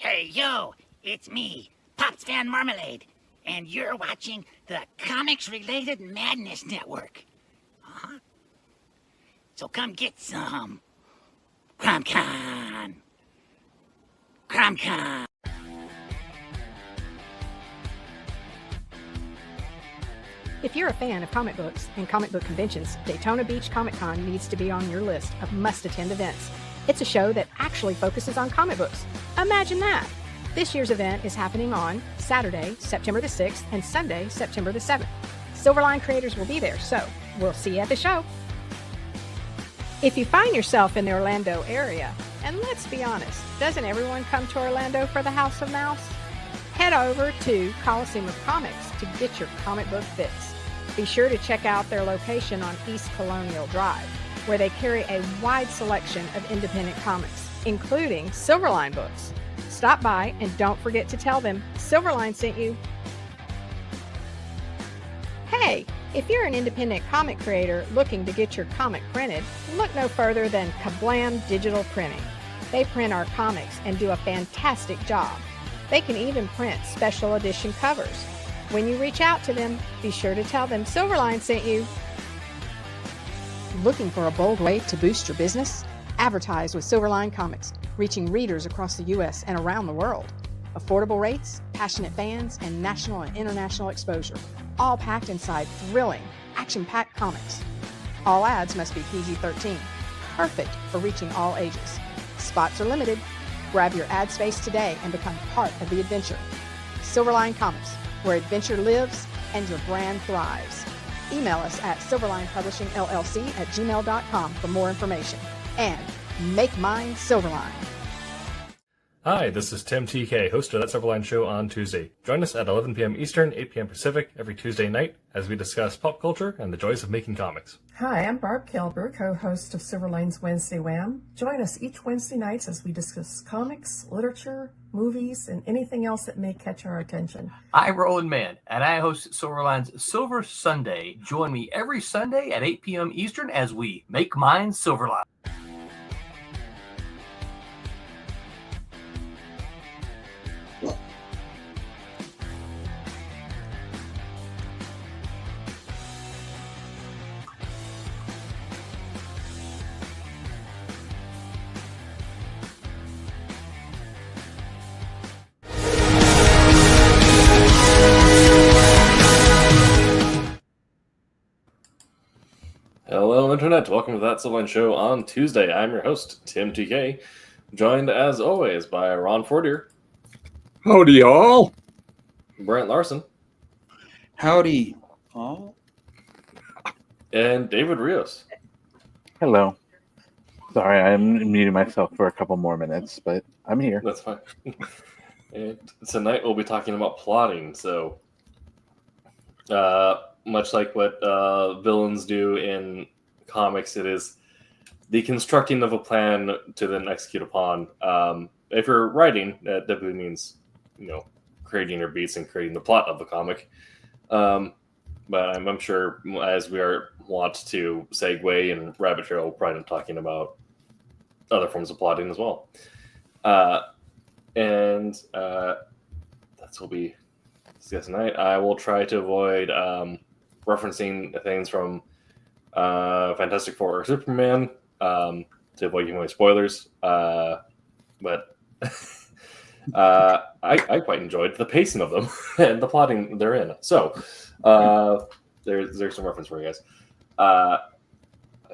Hey, yo, it's me, Pops Van Marmalade, and you're watching the Comics-Related Madness Network. Uh-huh. So come get some. CromCon. CromCon. If you're a fan of comic books and comic book conventions, Daytona Beach Comic Con needs to be on your list of must-attend events. It's a show that actually focuses on comic books. Imagine that! This year's event is happening on Saturday, September the 6th, and Sunday, September the 7th. Silverline creators will be there, so we'll see you at the show. If you find yourself in the Orlando area, and let's be honest, doesn't everyone come to Orlando for the House of Mouse? Head over to Coliseum of Comics to get your comic book fix. Be sure to check out their location on East Colonial Drive, where they carry a wide selection of independent comics, including Silverline books. Stop by and don't forget to tell them Silverline sent you. Hey, if you're an independent comic creator looking to get your comic printed, look no further than Kablam Digital Printing. They print our comics and do a fantastic job. They can even print special edition covers. When you reach out to them, be sure to tell them Silverline sent you. Looking for a bold way to boost your business? Advertise with Silverline Comics, reaching readers across the U.S. and around the world. Affordable rates, passionate fans, and national and international exposure, all packed inside thrilling, action-packed comics. All ads must be PG-13, perfect for reaching all ages. Spots are limited. Grab your ad space today and become part of the adventure. Silverline Comics, where adventure lives and your brand thrives. Email us at silverlinepublishingllc@gmail.com for more information. And make mine Silverline. Hi, this is Tim TK, host of That Silverline Show on Tuesday. Join us at 11 p.m. Eastern, 8 p.m. Pacific every Tuesday night as we discuss pop culture and the joys of making comics. Hi, I'm Barb Kilber, co-host of Silverline's Wednesday Wham. Join us each Wednesday nights as we discuss comics, literature, movies, and anything else that may catch our attention. I'm Roland Mann, and I host Silverline's Silver Sunday. Join me every Sunday at 8 p.m. Eastern as we make mine Silverline. Hello, Internet. Welcome to That Silverline Show on Tuesday. I'm your host, Tim TK, joined as always by Ron Fortier. Howdy, y'all. Brent Larson. Howdy, all. And David Rios. Hello. Sorry, I'm muting myself for a couple more minutes, but I'm here. That's fine. And tonight we'll be talking about plotting. So, much like what villains do in comics, it is the constructing of a plan to then execute upon. If you're writing, that typically means, creating your beats and creating the plot of the comic. But I'm sure as we are wont to segue and rabbit trail, we'll probably be talking about other forms of plotting as well. And that's what we discuss tonight. I will try to avoid referencing things from Fantastic Four or Superman to avoid giving away spoilers. But I quite enjoyed the pacing of them and the plotting they're in. So there's some reference for you guys. I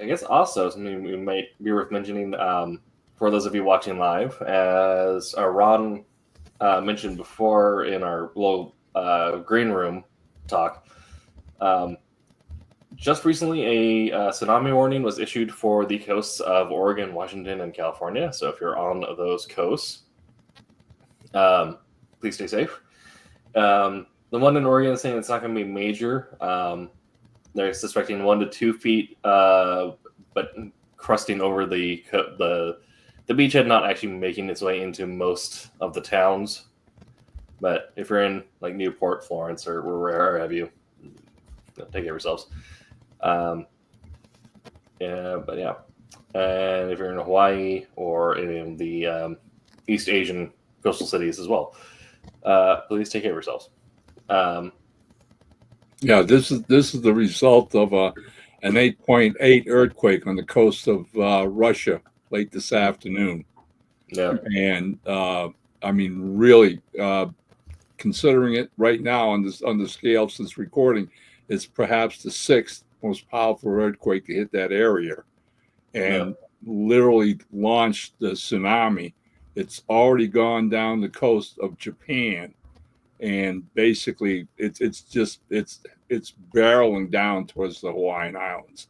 guess also something we might be worth mentioning for those of you watching live, as Ron mentioned before in our little green room talk. Just recently, a tsunami warning was issued for the coasts of Oregon, Washington, and California. So if you're on those coasts, please stay safe. The one in Oregon is saying it's not going to be major. They're suspecting 1 to 2 feet, but crusting over the beachhead, not actually making its way into most of the towns. But if you're in like Newport, Florence, or wherever have you, take care of yourselves. And if you're in Hawaii or in the East Asian coastal cities as well. Please take care of yourselves. Yeah, this is the result of an 8.8 earthquake on the coast of Russia late this afternoon. Yeah. And I mean, really, considering it right now on the scale since recording, it's perhaps the 6th most powerful earthquake to hit that area, and literally launched the tsunami. It's already gone down the coast of Japan, and basically it's barreling down towards the Hawaiian Islands.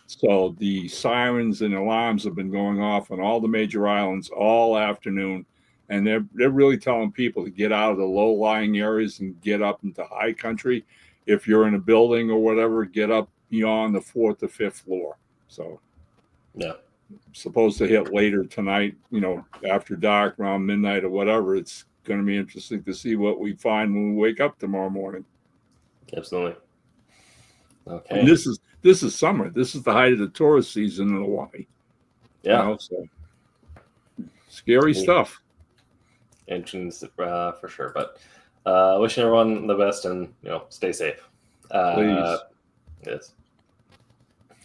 So the sirens and alarms have been going off on all the major islands all afternoon, and they're really telling people to get out of the low-lying areas and get up into high country. If you're in a building or whatever, get up beyond the 4th or 5th floor. So yeah, supposed to hit later tonight, after dark, around midnight or whatever. It's going to be interesting to see what we find when we wake up tomorrow morning. Absolutely. Okay. And this is summer. This is the height of the tourist season in Hawaii. Yeah. So scary stuff. Engines for sure, but wishing everyone the best, and stay safe. Please. Yes.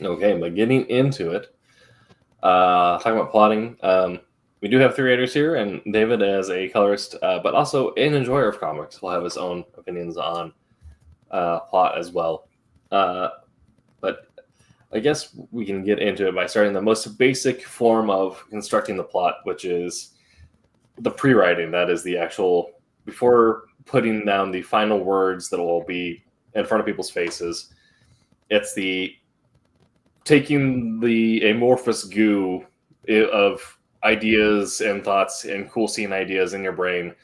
Okay, but getting into it, talking about plotting. We do have 3 writers here, and David as a colorist, but also an enjoyer of comics, will have his own opinions on plot as well. But I guess we can get into it by starting the most basic form of constructing the plot, which is the pre-writing. That is the actual, before putting down the final words that will be in front of people's faces. It's the taking the amorphous goo of ideas and thoughts and cool scene ideas in your brain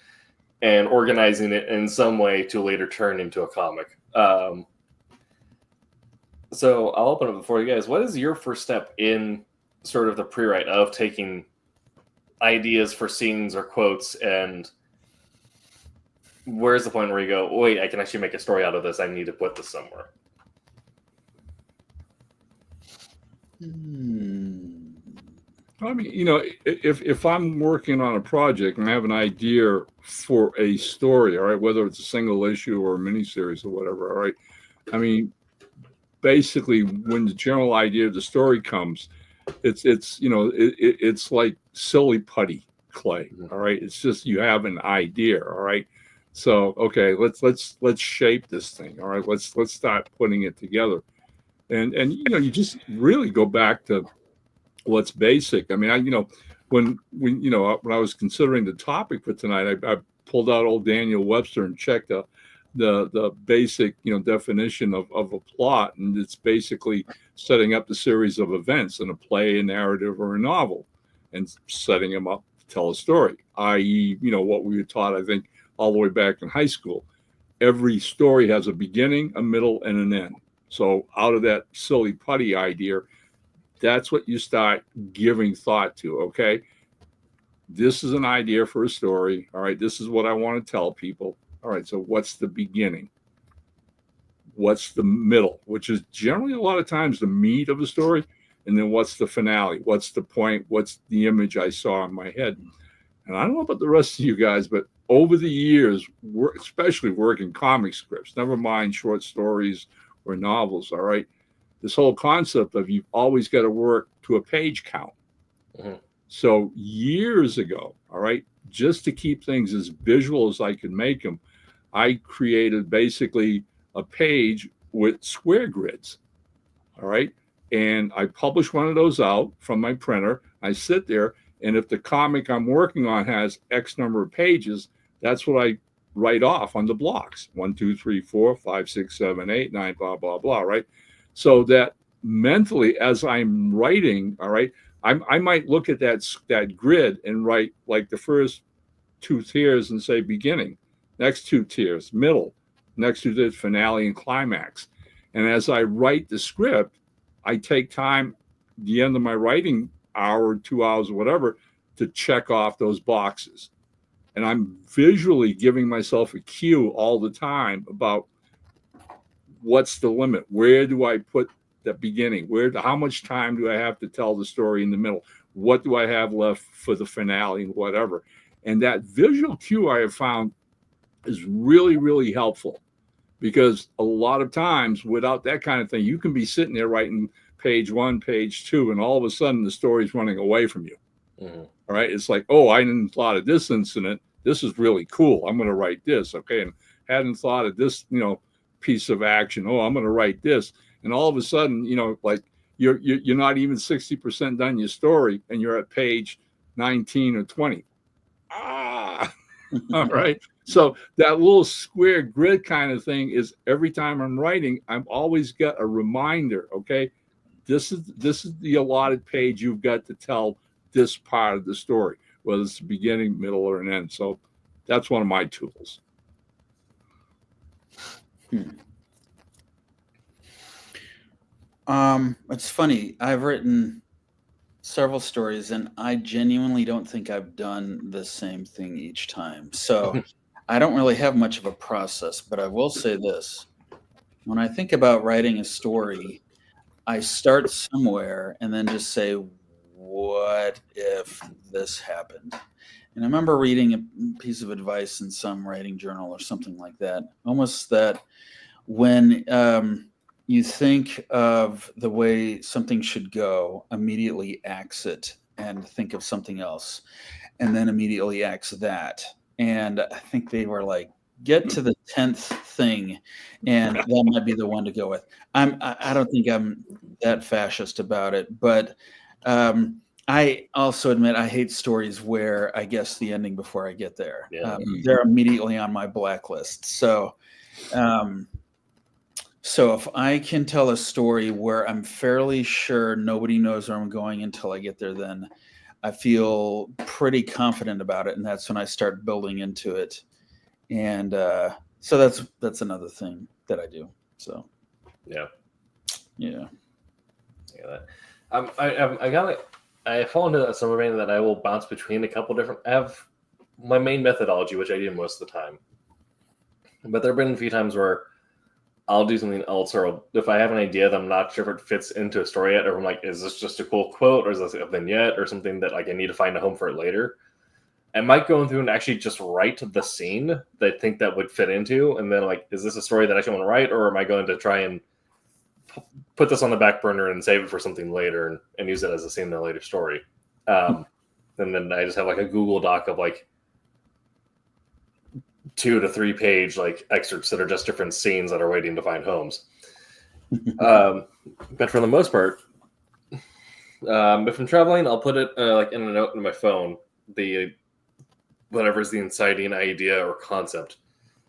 and organizing it in some way to later turn into a comic. So I'll open it before you guys. What is your first step in sort of the pre-write of taking ideas for scenes or quotes, and where's the point where you go, wait, I can actually make a story out of this, I need to put this somewhere? I mean, if I'm working on a project and I have an idea for a story, all right, whether it's a single issue or a miniseries or whatever, all right, I mean, basically when the general idea of the story comes, it's like silly putty clay, all right. It's just, you have an idea, all right. So okay, let's shape this thing, all right. Let's start putting it together, and you just really go back to what's basic. I mean, when I was considering the topic for tonight, I pulled out old Daniel Webster and checked the basic definition of a plot, and it's basically setting up the series of events in a play, a narrative, or a novel, and setting them up to tell a story, i.e. what we were taught, I think, all the way back in high school. Every story has a beginning, a middle, and an end. So out of that silly putty idea, that's what you start giving thought to. Okay, this is an idea for a story, all right, this is what I want to tell people. All right, so what's the beginning? What's the middle, which is generally a lot of times the meat of the story, and then what's the finale? What's the point? What's the image I saw in my head? And I don't know about the rest of you guys, but over the years, especially working comic scripts, never mind short stories or novels, all right, this whole concept of you've always got to work to a page count. Mm-hmm. So years ago, all right, just to keep things as visual as I could make them, I created basically a page with square grids, all right? And I publish one of those out from my printer. I sit there, and if the comic I'm working on has X number of pages, that's what I write off on the blocks. 1, 2, 3, 4, 5, 6, 7, 8, 9, blah, blah, blah, right? So that mentally, as I'm writing, all right, I might look at that grid and write like the first 2 tiers and say beginning, next 2 tiers, middle, next 2 tiers, finale and climax. And as I write the script, I take time, the end of my writing hour, 2 hours, or whatever, to check off those boxes. And I'm visually giving myself a cue all the time about what's the limit? Where do I put the beginning? How much time do I have to tell the story in the middle? What do I have left for the finale and whatever? And that visual cue I have found is really, really helpful, because a lot of times without that kind of thing, you can be sitting there writing page 1, page 2, and all of a sudden the story's running away from you. Mm-hmm. All right. It's like, oh, I hadn't thought of this incident. This is really cool. I'm going to write this. Okay. And hadn't thought of this, piece of action. Oh, I'm going to write this. And all of a sudden, like you're not even 60% done your story, and you're at page 19 or 20. All right. So that little square grid kind of thing is, every time I'm writing, I've always got a reminder. Okay. This is the allotted page. You've got to tell this part of the story, whether it's the beginning, middle, or an end. So that's one of my tools. It's funny. I've written several stories, and I genuinely don't think I've done the same thing each time. So I don't really have much of a process, but I will say this. When I think about writing a story, I start somewhere and then just say, what if this happened? And I remember reading a piece of advice in some writing journal or something like that, almost that when you think of the way something should go, immediately axe it and think of something else, and then immediately axe that. And I think they were like, get to the 10th thing, and that might be the one to go with. I don't think I'm that fascist about it, but I also admit I hate stories where I guess the ending before I get there. Yeah. They're immediately on my blacklist. So if I can tell a story where I'm fairly sure nobody knows where I'm going until I get there, then I feel pretty confident about it, and that's when I start building into it. And so that's another thing that I do. So Yeah. I fall into that summer vein that I will bounce between a couple different. I have my main methodology, which I do most of the time, but there have been a few times where I'll do something else, or if I have an idea that I'm not sure if it fits into a story yet, or I'm like, is this just a cool quote, or is this a vignette, or something that like I need to find a home for it later? I might go through and actually just write the scene that I think that would fit into, and then like, is this a story that I actually want to write, or am I going to try and put this on the back burner and save it for something later and use it as a scene in a later story? And then I just have like a Google Doc of like 2 to 3 page like excerpts that are just different scenes that are waiting to find homes. But for the most part, if I'm traveling, I'll put it like in a note in my phone, whatever is the inciting idea or concept,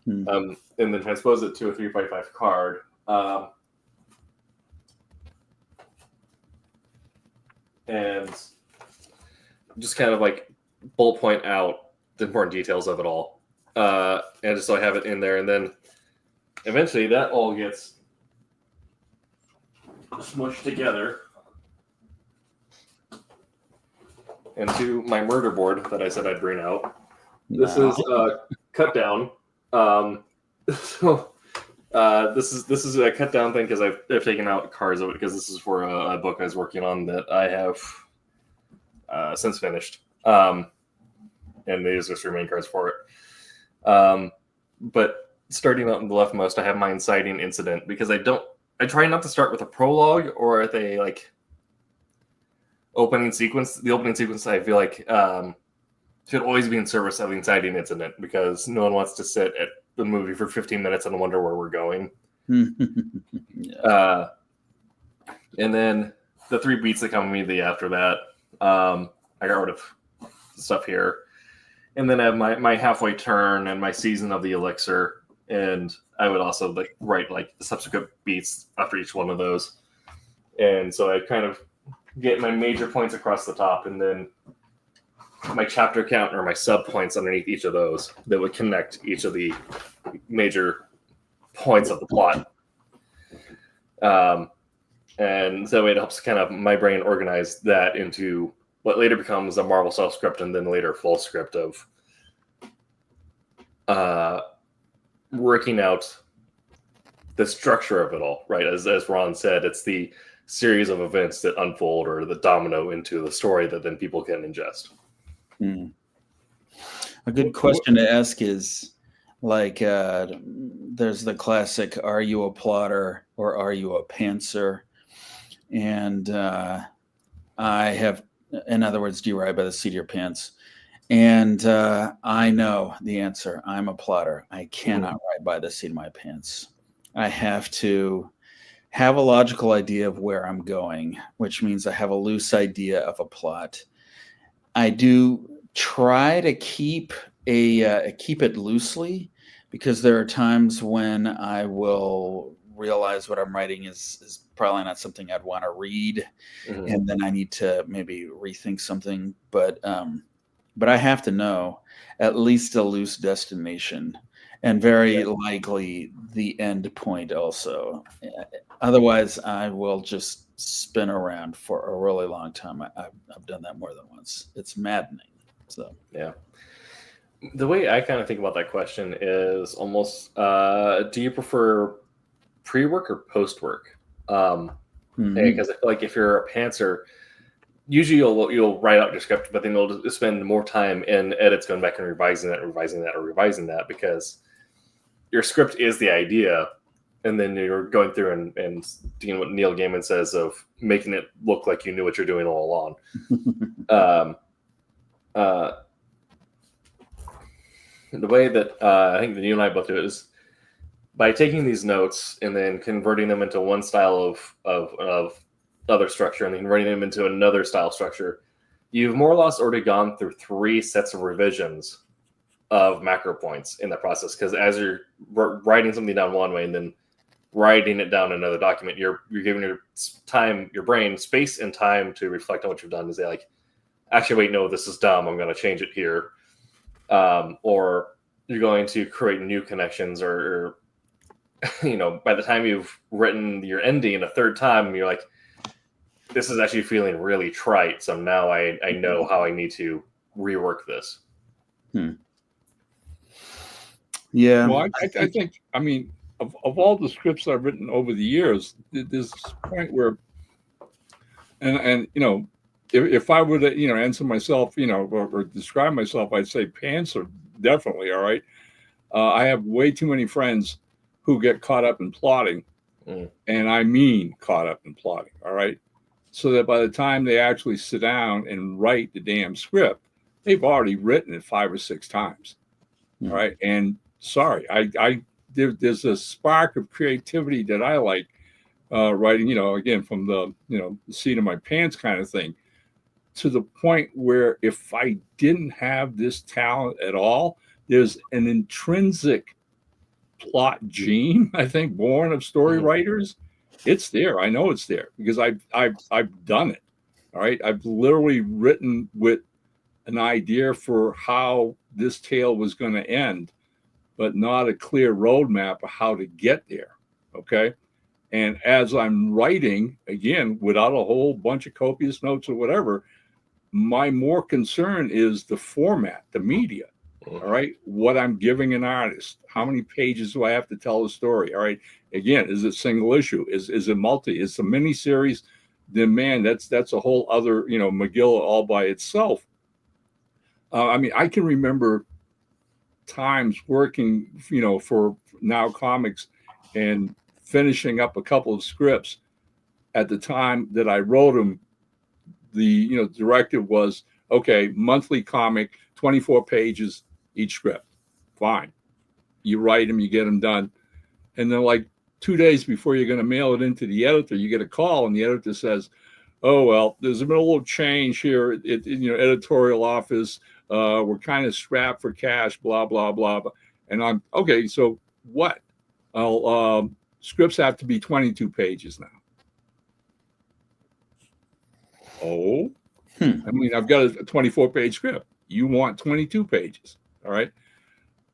and then transpose it to a 3x5 card. And just kind of like bullet point out the important details of it all. And just so I have it in there, and then eventually that all gets smushed together into my murder board that I said I'd bring out. This is cut down. This is a cut down thing because I've taken out cards of it because this is for a book I was working on that I have since finished. And these just remain cards for it. But starting out in the leftmost, I have my inciting incident because I try not to start with a prologue or with a like opening sequence. The opening sequence I feel like should always be in service of the inciting incident, because no one wants to sit at the movie for 15 minutes and wonder where we're going. Yeah. And then the 3 beats that come immediately after that, I got rid of stuff here. And then I have my halfway turn and my season of the elixir. And I would also like write like the subsequent beats after each one of those. And so I kind of get my major points across the top, and then my chapter count or my sub points underneath each of those that would connect each of the major points of the plot. And so it helps kind of my brain organize that into what later becomes a Marvel self-script, and then later full script of working out the structure of it all, right? As Ron said, it's the series of events that unfold or the domino into the story that then people can ingest. A good question to ask is like, there's the classic, are you a plotter or are you a pantser? And I have, in other words, do you ride by the seat of your pants? And I know the answer. I'm a plotter. I cannot ride by the seat of my pants. I have to have a logical idea of where I'm going, which means I have a loose idea of a plot. I do try to keep it loosely, because there are times when I will realize what I'm writing is probably not something I'd want to read, and then I need to maybe rethink something. But I have to know at least a loose destination, and very likely the end point also. Otherwise, I will just spin around for a really long time. I've done that more than once. It's maddening. So yeah. The way I kind of think about that question is almost, do you prefer pre-work or post-work? Because I feel like if you're a pantser, usually you'll write out your script, but then you'll spend more time in edits, going back and revising that, because your script is the idea, and then you're going through and doing what Neil Gaiman says of making it look like you knew what you're doing all along. The way that I think that you and I both do it is by taking these notes and then converting them into one style of other structure, and then converting them into another style structure. You've more or less already gone through 3 sets of revisions of macro points in the process, because as you're writing something down one way and then writing it down in another document, you're giving your brain space and time to reflect on what you've done, to say like, actually, wait, no, this is dumb, I'm going to change it here. Or you're going to create new connections, or by the time you've written your ending a third time, you're like, this is actually feeling really trite, so now I know how I need to rework this. Yeah. Well, I think, I mean, of all the scripts I've written over the years, there's this point where, and if I were to, answer myself, or describe myself, I'd say pantser, definitely. All right. I have way too many friends who get caught up in plotting, and I mean caught up in plotting. All right. So that by the time they actually sit down and write the damn script, they've already written it 5 or 6 times. All right. And sorry, there's a spark of creativity that I like writing, again, from the seat of my pants kind of thing, to the point where if I didn't have this talent at all, there's an intrinsic plot gene, I think, born of story writers. It's there. I know it's there because I've done it. All right. I've literally written with an idea for how this tale was going to end, but not a clear roadmap of how to get there. Okay. And as I'm writing, again, without a whole bunch of copious notes or whatever, my more concern is the format, the media. All right. What I'm giving an artist. How many pages do I have to tell the story? All right. Again, is it single issue? Is it multi? Is it a mini series? Then man, that's a whole other, McGill all by itself. I mean, I can remember times working, for Now Comics and finishing up a couple of scripts. At the time that I wrote them, the directive was, okay, monthly comic, 24 pages each script. Fine. You write them, you get them done. And then like 2 days before you're going to mail it into the editor, you get a call and the editor says, oh, well, there's been a little change here at editorial office. We're kind of strapped for cash, blah, blah, blah. And I'm, okay, so what? Scripts have to be 22 pages now. Oh, I mean, I've got a 24-page script. You want 22 pages. All right.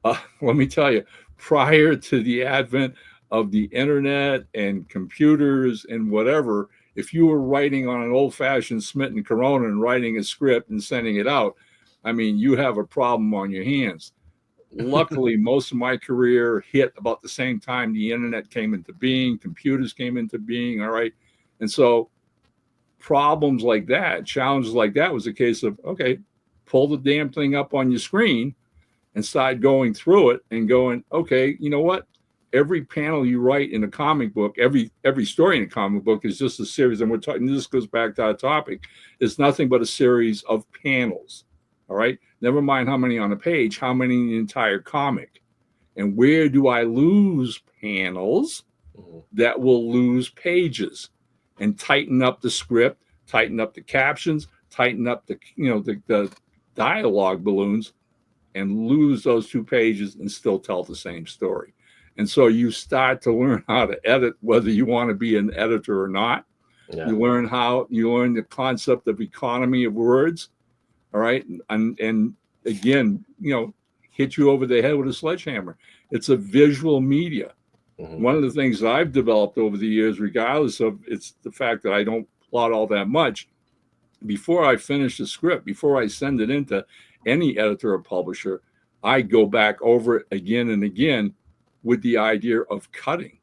Let me tell you, prior to the advent of the internet and computers and whatever, if you were writing on an old-fashioned Smith & Corona and writing a script and sending it out, I mean, you have a problem on your hands. Luckily, most of my career hit about the same time the internet came into being, computers came into being. All right. And so problems like that, challenges like that was a case of, okay, pull the damn thing up on your screen and start going through it and going, okay, you know what? Every panel you write in a comic book, every story in a comic book is just a series. And we're talking, this goes back to our topic. It's nothing but a series of panels. All right. Never mind how many on a page, how many in the entire comic. And where do I lose panels that will lose pages? And tighten up the script, tighten up the captions, tighten up the the dialogue balloons, and lose those 2 pages and still tell the same story. And so you start to learn how to edit, whether you want to be an editor or not. Yeah. You learn the concept of economy of words. All right. And again, hit you over the head with a sledgehammer. It's a visual media. Mm-hmm. One of the things that I've developed over the years, regardless of it's the fact that I don't plot all that much, before I finish the script, before I send it into any editor or publisher, I go back over it again and again with the idea of cutting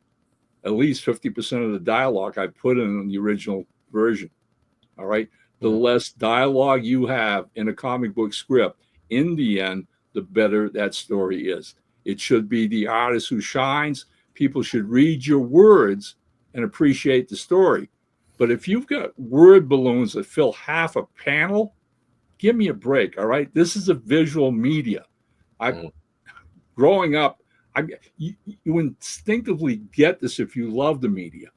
at least 50% of the dialogue I put in the original version. All right. The less dialogue you have in a comic book script, in the end, the better that story is. It should be the artist who shines. People should read your words and appreciate the story. But if you've got word balloons that fill half a panel, give me a break. All right. This is a visual media. Growing up, you instinctively get this if you love the media.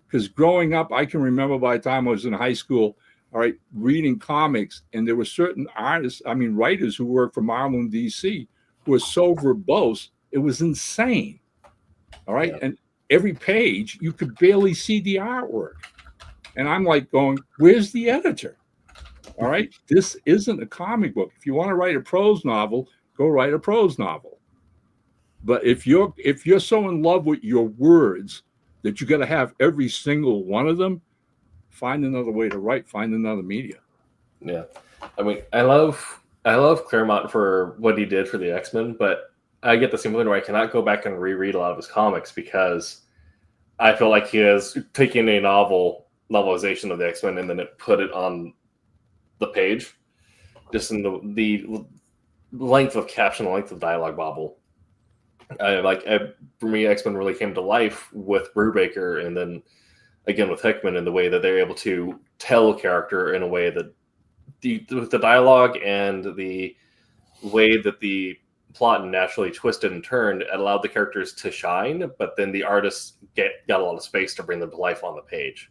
Because growing up, I can remember by the time I was in high school, all right, reading comics, and there were certain writers who worked for Marvel and DC who were so verbose, it was insane. All right. Yeah. And every page, you could barely see the artwork. And I'm like going, where's the editor? All right. This isn't a comic book. If you want to write a prose novel, go write a prose novel. But if you're so in love with your words that you got to have every single one of them, find another way to write, find another media. Yeah. I mean, I love Claremont for what he did for the X-Men, but I get the same feeling where I cannot go back and reread a lot of his comics because I feel like he has taken a novelization of the X-Men and then put it on the page, just in the length of caption, the length of dialogue bobble. For me, X-Men really came to life with Brubaker, and then again with Hickman, in the way that they're able to tell a character in a way that with the dialogue and the way that the plot naturally twisted and turned, it allowed the characters to shine, but then the artists got a lot of space to bring them to life on the page.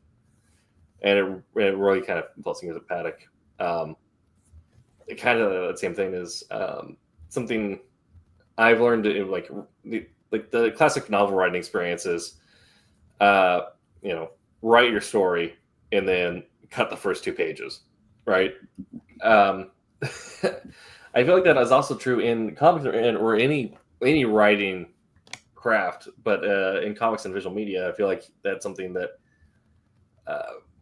And it really kind of blessing as a paddock. It kind of the same thing is something I've learned in like the classic novel writing experiences. Write your story and then cut the first 2 pages, right? I feel like that is also true in comics or any writing craft, but in comics and visual media, I feel like that's something that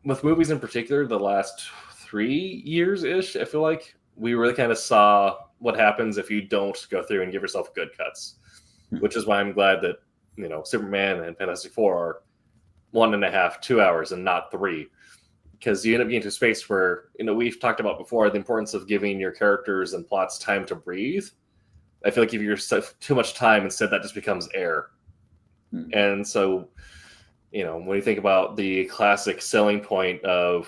with movies in particular, the last 3 years-ish, I feel like we really kind of saw what happens if you don't go through and give yourself good cuts, which is why I'm glad that, Superman and Fantastic Four are 1.5, 2 hours and not 3, because you end up getting to a space where, we've talked about before, the importance of giving your characters and plots time to breathe. I feel like if you give yourself too much time, instead that just becomes air. And so, when you think about the classic selling point of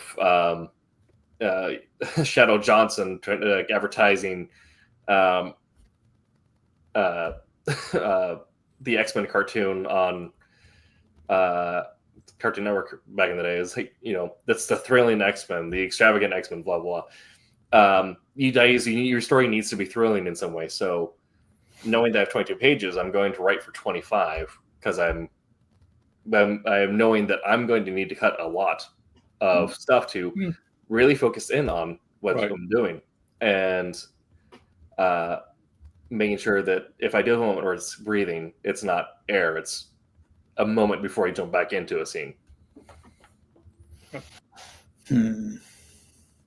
Shadow Johnson advertising the X-Men cartoon on Cartoon Network back in the day, is like, that's the thrilling X-Men, the extravagant X-Men, blah blah. Your story needs to be thrilling in some way. So, knowing that I have 22 pages, I'm going to write for 25 because I'm knowing that I'm going to need to cut a lot of stuff to really focus in on what I'm doing, and making sure that if I do have a moment where it's breathing, it's not air, it's a moment before you jump back into a scene.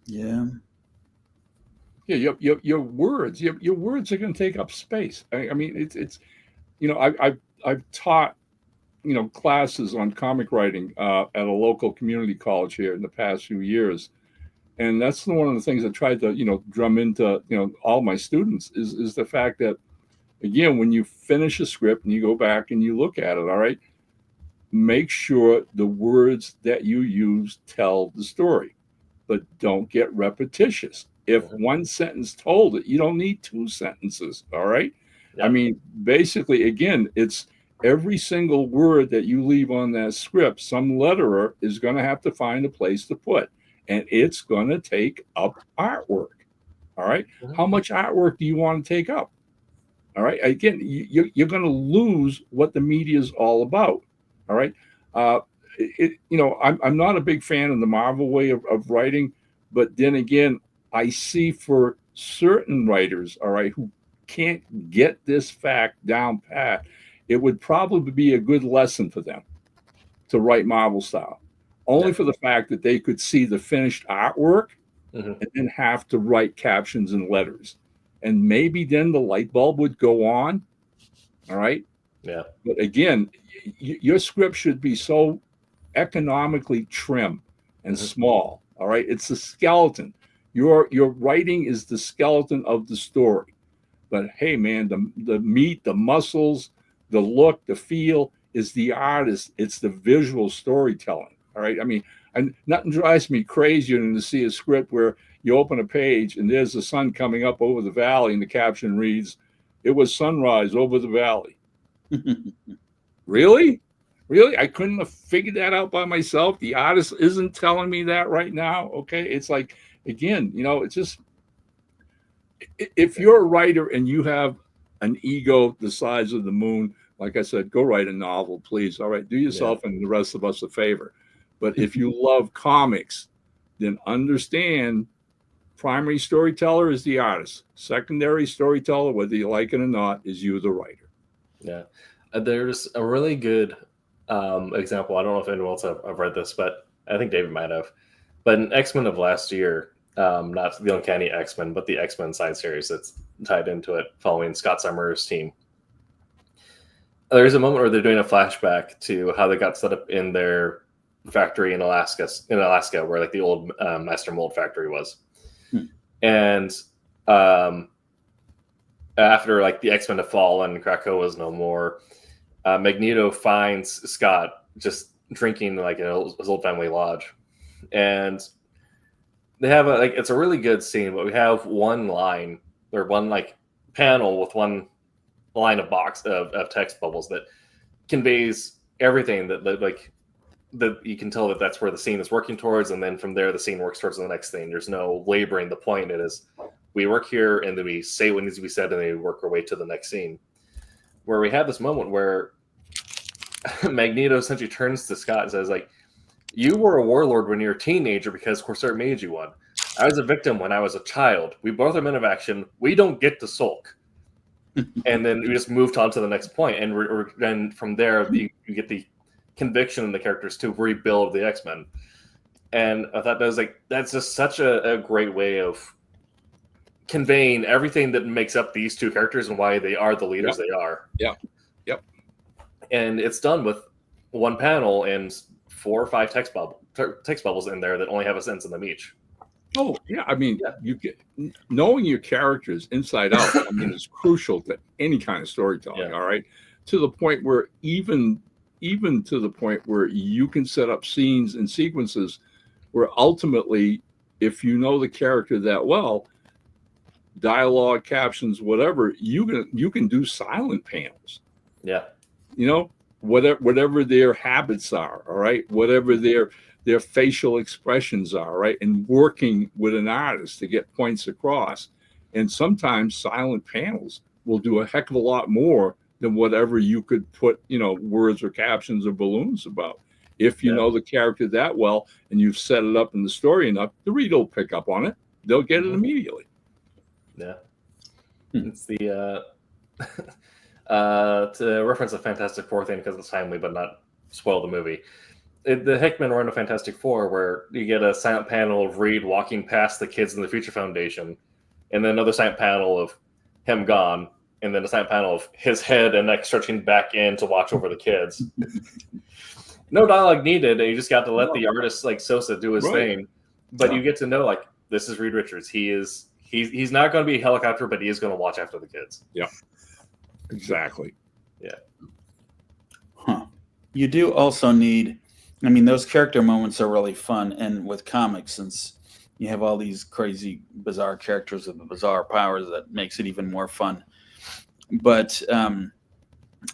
Yeah. Yeah, your words are going to take up space. I mean, it's I've taught classes on comic writing at a local community college here in the past few years, and that's one of the things I tried to drum into all my students is the fact that again, when you finish a script and you go back and you look at it, all right, make sure the words that you use tell the story, but don't get repetitious. If one sentence told it, you don't need 2 sentences, all right? I mean, basically, again, it's every single word that you leave on that script, some letterer is going to have to find a place to put, and it's going to take up artwork, all right? How much artwork do you want to take up? All right. Again, you're going to lose what the media is all about. All right. I'm not a big fan of the Marvel way of writing, but then again, I see for certain writers, all right, who can't get this fact down pat, it would probably be a good lesson for them to write Marvel style, only for the fact that they could see the finished artwork and then have to write captions and letters. And maybe then the light bulb would go on. All right. Yeah. But again, your script should be so economically trim and small. All right. It's the skeleton. Your writing is the skeleton of the story. But hey, man, the meat, the muscles, the look, the feel is the artist. It's the visual storytelling. All right. I mean, nothing drives me crazier than to see a script where you open a page and there's the sun coming up over the valley and the caption reads, "It was sunrise over the valley." Really? I couldn't have figured that out by myself. The artist isn't telling me that right now. Okay. It's like, again, it's just, if you're a writer and you have an ego the size of the moon, like I said, go write a novel, please. All right. Do yourself and the rest of us a favor. But if you love comics, then understand primary storyteller is the artist. Secondary storyteller, whether you like it or not, is you, the writer. Yeah. There's a really good example. I don't know if anyone else have read this, but I think David might have. But in X-Men of last year, not the Uncanny X-Men, but the X-Men side series that's tied into it following Scott Summers' team. There's a moment where they're doing a flashback to how they got set up in their factory in Alaska, where like the old Master Mold factory was. And after like the X-Men have fallen, Krakoa was no more, Magneto finds Scott just drinking like in his old family lodge, and they have it's a really good scene, but we have one line or one like panel with one line of text bubbles that conveys everything that you can tell that's where the scene is working towards, and then from there the scene works towards the next thing. There's no laboring the point. It is, we work here and then we say what needs to be said and then we work our way to the next scene. Where we have this moment where Magneto essentially turns to Scott and says, like, "You were a warlord when you were a teenager because Corsair made you one. I was a victim when I was a child. We both are men of action. We don't get to sulk." And then we just moved on to the next point, and then from there you get the conviction in the characters to rebuild the X-Men. And I thought that's just such a great way of conveying everything that makes up these two characters and why they are the leaders they are. Yep. And it's done with one panel and 4 or 5 text bubbles in there that only have a sentence in them each. Oh yeah, I mean, you get knowing your characters inside out. I mean, is crucial to any kind of storytelling. Yeah. All right, to the point where even to the point where you can set up scenes and sequences where ultimately, if you know the character that well, dialogue, captions, whatever, you can do silent panels. Yeah. Whatever their habits are, all right, whatever their facial expressions are, right, and working with an artist to get points across. And sometimes silent panels will do a heck of a lot more than whatever you could put, words or captions or balloons about. If you know the character that well and you've set it up in the story enough, the reader will pick up on it. They'll get it immediately. Yeah. It's the to reference a Fantastic Four thing because it's timely, but not spoil the movie. The Hickman run of Fantastic Four, where you get a silent panel of Reed walking past the kids in the Future Foundation, and then another silent panel of him gone, and then a silent panel of his head and neck stretching back in to watch over the kids. No dialogue needed. You just got to let the artist like Sosa do his thing, but you get to know like this is Reed Richards. He's not going to be a helicopter, but he is going to watch after the kids. Yeah. Exactly. Huh. You do also need, I mean, those character moments are really fun. And with comics, since you have all these crazy, bizarre characters with bizarre powers, that makes it even more fun. But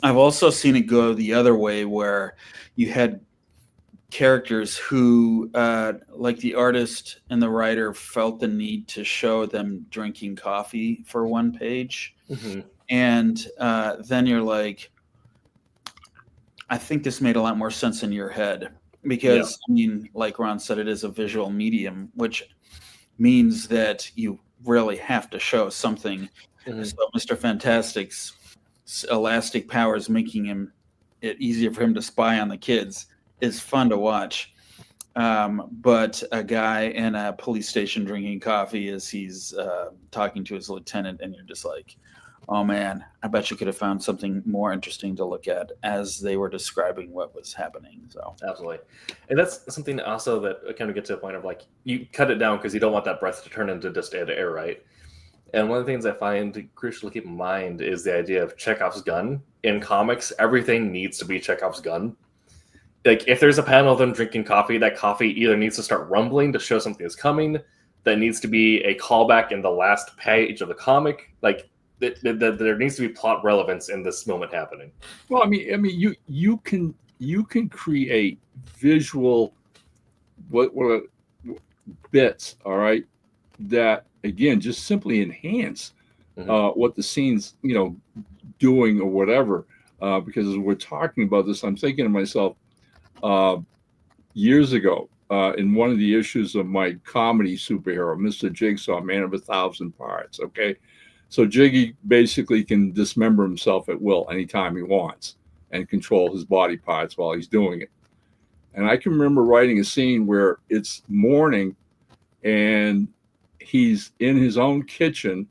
I've also seen it go the other way where you had characters who, like the artist and the writer, felt the need to show them drinking coffee for one page. Mm-hmm. And then you're like, I think this made a lot more sense in your head because, I mean, like Ron said, it is a visual medium, which means that you really have to show something. Mm-hmm. So Mr. Fantastic's elastic powers making it easier for him to spy on the kids is fun to watch. But a guy in a police station drinking coffee as he's talking to his lieutenant, and you're just like, oh man, I bet you could have found something more interesting to look at as they were describing what was happening. So Absolutely. And that's something also that kind of gets to the point of like, you cut it down because you don't want that breath to turn into just dead air, right? And one of the things I find crucial to keep in mind is the idea of Chekhov's gun. In comics, everything needs to be Chekhov's gun. Like, if there's a panel of them drinking coffee, that coffee either needs to start rumbling to show something is coming, that needs to be a callback in the last page of the comic. Like, there needs to be plot relevance in this moment happening. Well, I mean, you can create visual what bits, all right, that again just simply enhance what the scene's doing or whatever. Because as we're talking about this, I'm thinking to myself, years ago, in one of the issues of my comedy superhero, Mr. Jigsaw, Man of 1,000 Parts. Okay. So Jiggy basically can dismember himself at will anytime he wants and control his body parts while he's doing it. And I can remember writing a scene where it's morning and he's in his own kitchen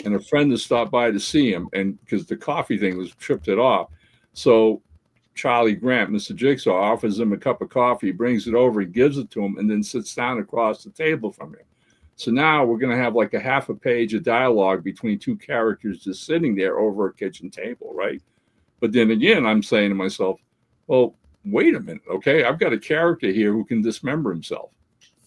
and a friend has stopped by to see him, and because the coffee thing was tripped it off. So Charlie Grant, Mr. Jigsaw, offers him a cup of coffee, brings it over, he gives it to him, and then sits down across the table from him. So now we're going to have like a half a page of dialogue between two characters just sitting there over a kitchen table, right? But then again, I'm saying to myself, well, wait a minute, okay? I've got a character here who can dismember himself.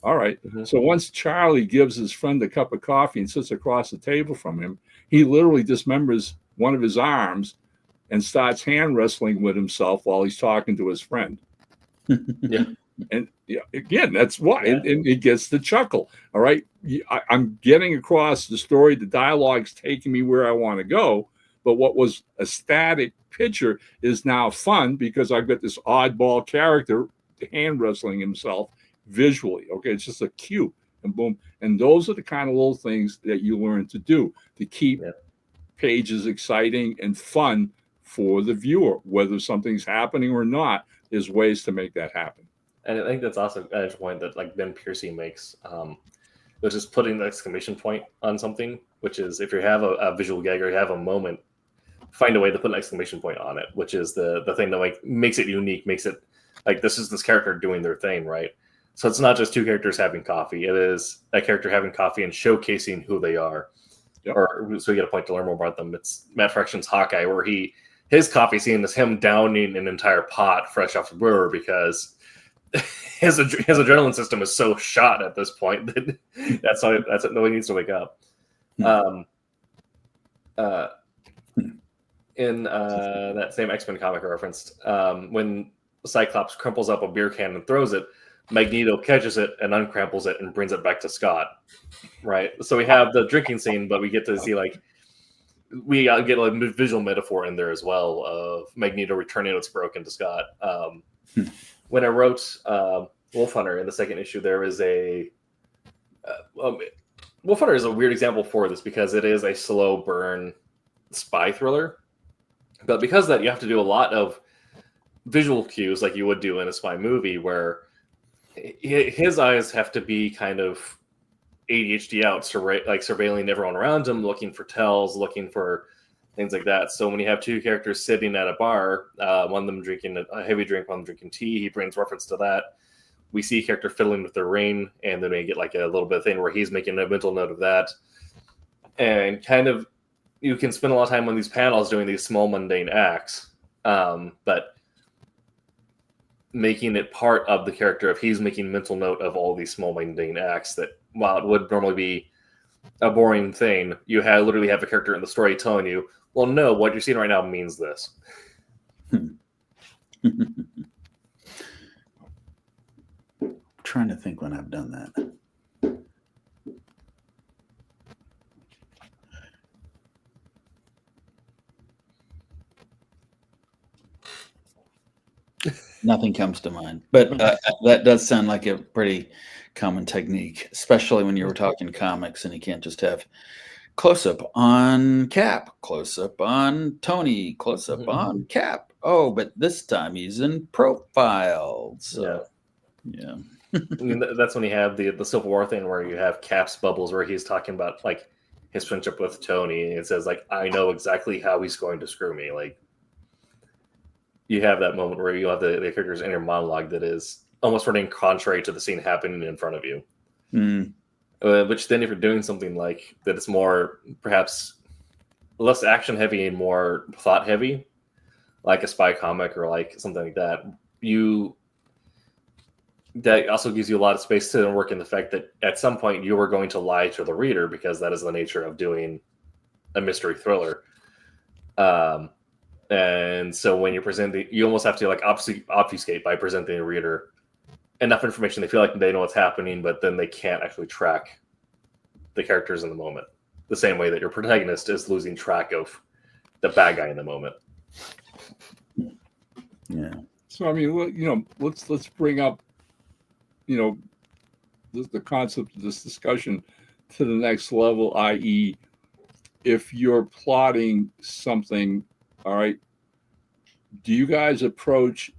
All right. Mm-hmm. So once Charlie gives his friend a cup of coffee and sits across the table from him, he literally dismembers one of his arms and starts hand wrestling with himself while he's talking to his friend. Yeah. And again, that's why, and it gets the chuckle. All right. I'm getting across the story. The dialogue's taking me where I want to go. But what was a static picture is now fun because I've got this oddball character hand wrestling himself visually. Okay. It's just a cue and boom. And those are the kind of little things that you learn to do to keep pages exciting and fun for the viewer. Whether something's happening or not, there's ways to make that happen. And I think that's also a point that like Ben Piercy makes, which is putting the exclamation point on something, which is if you have a visual gag or you have a moment, find a way to put an exclamation point on it, which is the thing that like makes it unique, makes it like this is this character doing their thing, right? So it's not just two characters having coffee. It is a character having coffee and showcasing who they are. Yep. Or so you get a point to learn more about them. It's Matt Fraction's Hawkeye, where his coffee scene is him downing an entire pot fresh off the brewer because his adrenaline system is so shot at this point that that's it. No one needs to wake up. In that same X-Men comic I referenced, when Cyclops crumples up a beer can and throws it, Magneto catches it and uncramples it and brings it back to Scott. Right. So we have the drinking scene, but we get to see we get a visual metaphor in there as well of Magneto returning what's broken to Scott. When I wrote Wolf Hunter in the second issue, there is Wolf Hunter is a weird example for this because it is a slow burn spy thriller. But because of that, you have to do a lot of visual cues like you would do in a spy movie where his eyes have to be kind of ADHD out, surveilling everyone around him, looking for tells, looking for things like that. So when you have two characters sitting at a bar, one of them drinking a heavy drink, one of them drinking tea, he brings reference to that. We see a character fiddling with their ring, and then we get like a little bit of thing where he's making a mental note of that. And kind of you can spend a lot of time on these panels doing these small mundane acts, but making it part of the character if he's making mental note of all these small mundane acts that while it would normally be a boring thing, you literally have a character in the story telling you, well, no, what you're seeing right now means this. Trying to think when I've done that. Nothing comes to mind, but that does sound like a pretty common technique, especially when you were talking comics and you can't just have close up on Cap, close up on Tony, close up on Cap. Oh, but this time he's in profile. So, yeah. I mean, that's when you have the Civil War thing where you have Cap's bubbles where he's talking about like his friendship with Tony, and it says like, I know exactly how he's going to screw me. Like, you have that moment where you have the character's inner monologue that is almost running contrary to the scene happening in front of you. Which then if you're doing something like that, it's more perhaps less action heavy and more plot heavy, like a spy comic or like something like that, that also gives you a lot of space to work in the fact that at some point you are going to lie to the reader, because that is the nature of doing a mystery thriller. And so when you're presenting, you almost have to like obfuscate by presenting the reader enough information they feel like they know what's happening, but then they can't actually track the characters in the moment, the same way that your protagonist is losing track of the bad guy in the moment. Yeah. So I mean, let's bring up, the concept of this discussion to the next level, i.e., if you're plotting something, all right, do you guys approach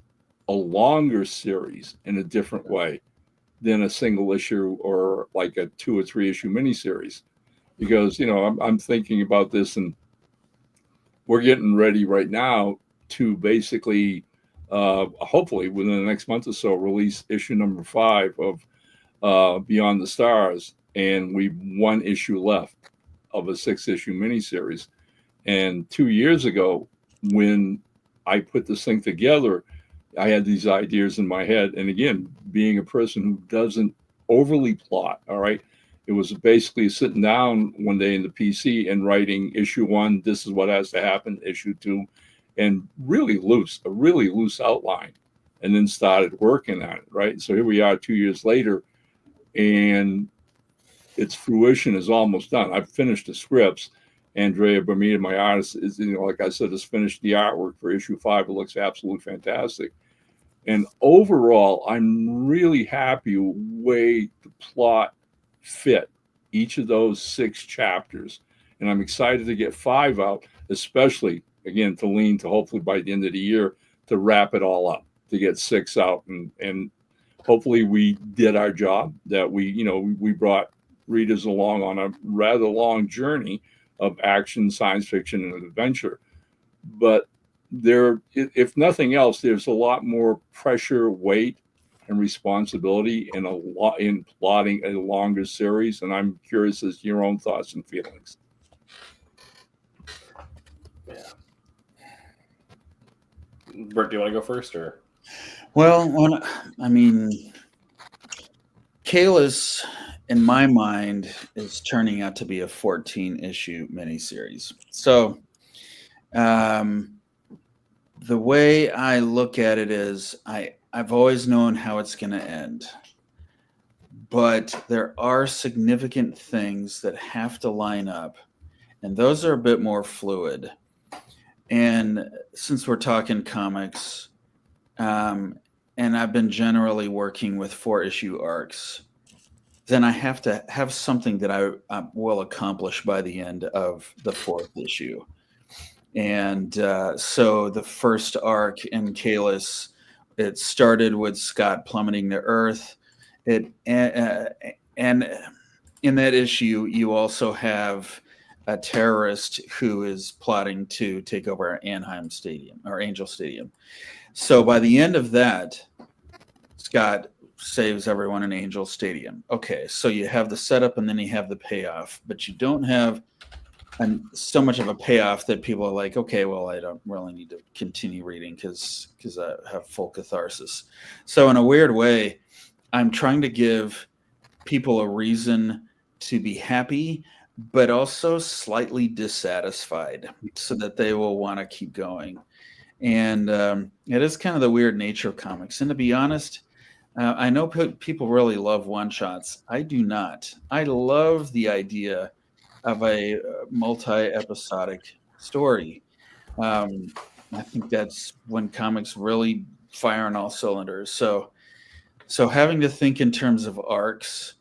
a longer series in a different way than a single issue or like a 2 or 3 issue miniseries? Because, I'm thinking about this, and we're getting ready right now to basically, hopefully within the next month or so, release issue number 5 of Beyond the Stars. And we've 1 issue left of a 6-issue miniseries. And 2 years ago, when I put this thing together, I had these ideas in my head. And again, being a person who doesn't overly plot, all right, it was basically sitting down one day in the PC and writing issue 1, this is what has to happen, issue 2, and a really loose outline, and then started working on it, right? So here we are 2 years later, and its fruition is almost done. I've finished the scripts. Andrea Bermuda, my artist, is, like I said, has finished the artwork for issue 5. It looks absolutely fantastic. And overall, I'm really happy with the way the plot fit each of those 6 chapters. And I'm excited to get 5 out, especially, again, to lean to hopefully by the end of the year to wrap it all up, to get 6 out. And hopefully we did our job, that we brought readers along on a rather long journey of action, science fiction, and adventure. But there, if nothing else, there's a lot more pressure, weight, and responsibility in plotting a longer series. And I'm curious as to your own thoughts and feelings. Yeah. Bert, do you want to go first, or? Well, Kalis, in my mind, is turning out to be a 14-issue miniseries. So the way I look at it is I've always known how it's going to end. But there are significant things that have to line up, and those are a bit more fluid. And since we're talking comics, and I've been generally working with 4-issue arcs, then I have to have something that I will accomplish by the end of the 4th issue. And so the first arc in Kalis, it started with Scott plummeting to Earth. And in that issue, you also have a terrorist who is plotting to take over Anaheim Stadium, or Angel Stadium. So by the end of that, Scott saves everyone in Angel Stadium. Okay, so you have the setup and then you have the payoff, but you don't have so much of a payoff that people are like, okay, well, I don't really need to continue reading because I have full catharsis. So in a weird way, I'm trying to give people a reason to be happy, but also slightly dissatisfied so that they will want to keep going. And it is kind of the weird nature of comics. And to be honest, I know people really love one-shots. I do not. I love the idea of a multi-episodic story. I think that's when comics really fire on all cylinders. So having to think in terms of arcs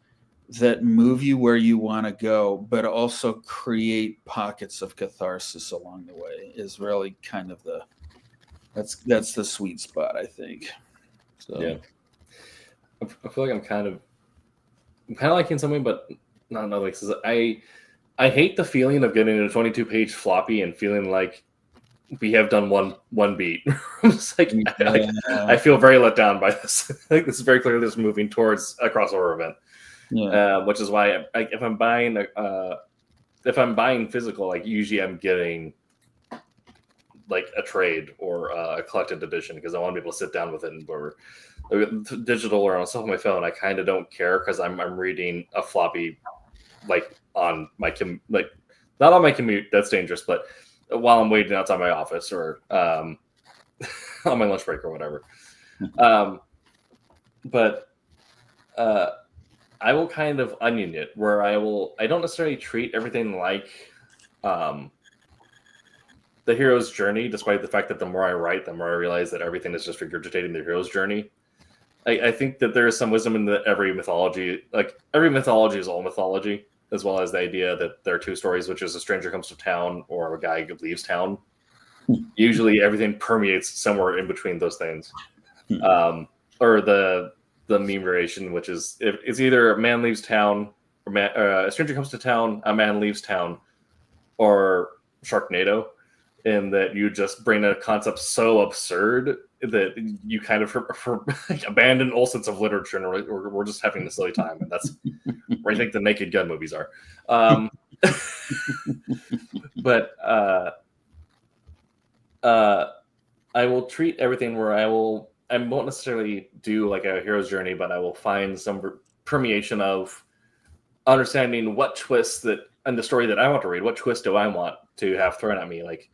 that move you where you want to go, but also create pockets of catharsis along the way is really kind of that's the sweet spot, I think. So Yeah, I feel like I'm kind of like in some way, but not in other ways. I hate the feeling of getting a 22-page floppy and feeling like we have done one beat. I'm just like, I feel very let down by this. I think this is very clearly just moving towards a crossover event. yeah. Which is why if I'm buying physical, like usually I'm getting like a trade or a collected edition because I want to be able to sit down with it or digital or on stuff on my phone. I kind of don't care because I'm reading a floppy like on my like not on my commute. That's dangerous, but while I'm waiting outside my office or on my lunch break or whatever. But I will kind of onion it where I don't necessarily treat everything like the hero's journey, despite the fact that the more I write, the more I realize that everything is just regurgitating the hero's journey. I think that there is some wisdom in every mythology. Like every mythology is all mythology, as well as the idea that there are two stories, which is a stranger comes to town or a guy leaves town. Usually everything permeates somewhere in between those things. Or the meme variation, which is it's either a man leaves town, or a stranger comes to town, a man leaves town, or Sharknado, in that you just bring a concept so absurd that you kind of abandon all sense of literature and we're just having a silly time, and that's where I think the Naked Gun movies are. But I will treat everything where I won't necessarily do like a hero's journey, but I will find some permeation of understanding what twists that in the story that I want to read, what twist do I want to have thrown at me? Like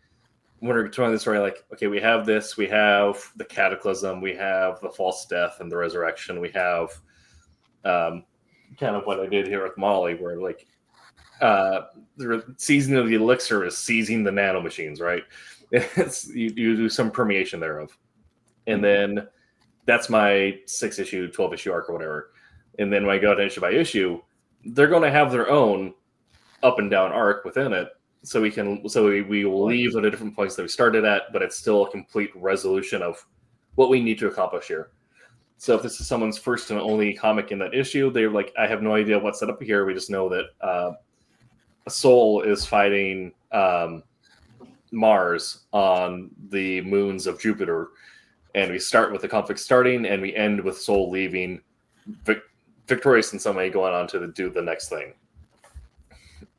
when we're telling the story, like, okay, we have this, we have the cataclysm, we have the false death and the resurrection, we have kind of what I did here with Molly, where like the season of the elixir is seizing the nanomachines, right? You do some permeation thereof. And then that's my 6-issue, 12-issue arc or whatever. And then when I go to issue by issue, they're going to have their own up and down arc within it. So we will leave at a different place that we started at, but it's still a complete resolution of what we need to accomplish here. So if this is someone's first and only comic in that issue, they're like, I have no idea what's set up here. We just know that a soul is fighting Mars on the moons of Jupiter. And we start with the conflict starting, and we end with Soul leaving victorious in some way, going on to do the next thing.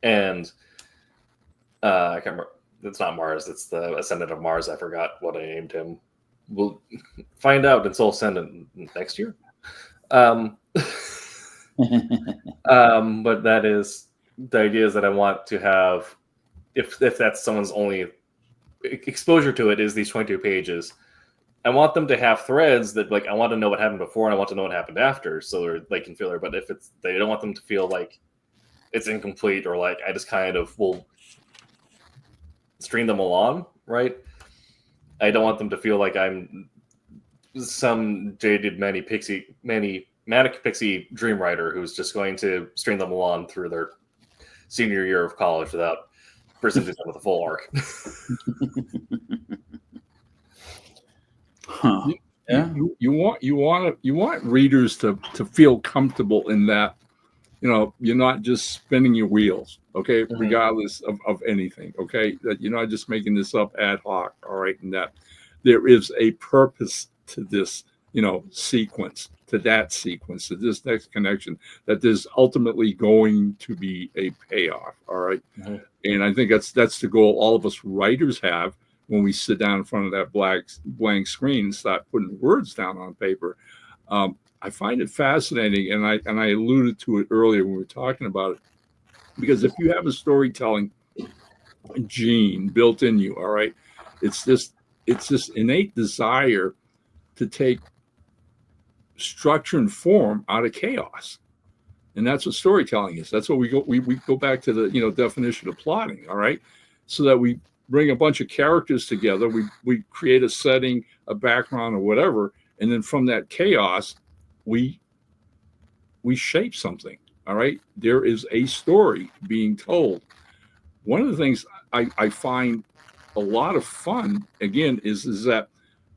And I can't remember. It's not Mars. It's the Ascendant of Mars. I forgot what I named him. We'll find out in Soul Ascendant next year. But that is the idea, is that I want to have, if that's someone's only exposure to it, is these 22 pages. I want them to have threads that, like, I want to know what happened before and I want to know what happened after, so they can feel it. But if they don't want them to feel like it's incomplete, or like I just kind of will string them along, right? I don't want them to feel like I'm some jaded manic pixie dream writer who's just going to string them along through their senior year of college without presenting them with a full arc. Huh. Yeah. You want readers to feel comfortable in that, you're not just spinning your wheels, okay, Mm-hmm. regardless of anything, okay, that you're not just making this up ad hoc, all right, and that there is a purpose to this, sequence, to that sequence, to this next connection, that there's ultimately going to be a payoff. All right. Mm-hmm. And I think that's the goal all of us writers have when we sit down in front of that blank screen and start putting words down on paper. I find it fascinating, and I alluded to it earlier when we were talking about it, because if you have a storytelling gene built in you, all right, it's this innate desire to take structure and form out of chaos. And that's what storytelling is. That's what we go back to the definition of plotting, all right? So that we bring a bunch of characters together, we create a setting, a background, or whatever, and then from that chaos, we shape something, all right? There is a story being told. One of the things I find a lot of fun, again, is that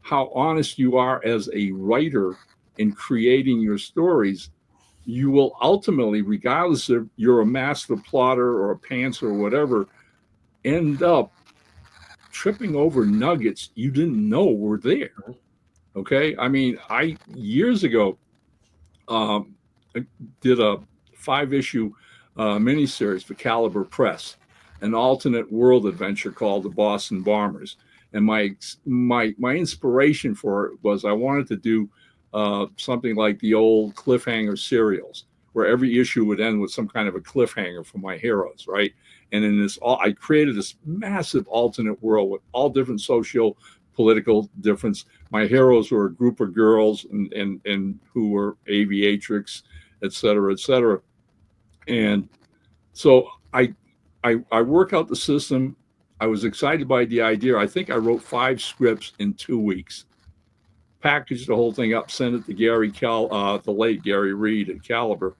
how honest you are as a writer in creating your stories. You will ultimately, regardless if you're a master plotter or a pantser or whatever, end up tripping over nuggets you didn't know were there. Okay. I mean, I years ago did a 5-issue miniseries for Caliber Press, an alternate world adventure called The Boston Bombers. And my inspiration for it was I wanted to do something like the old cliffhanger serials, where every issue would end with some kind of a cliffhanger for my heroes, right? And in I created this massive alternate world with all different socio-political difference. My heroes were a group of girls and who were aviatrix, et cetera, et cetera. And so I work out the system. I was excited by the idea. I think I wrote 5 scripts in 2 weeks. Packaged the whole thing up, sent it to the late Gary Reed at Caliber.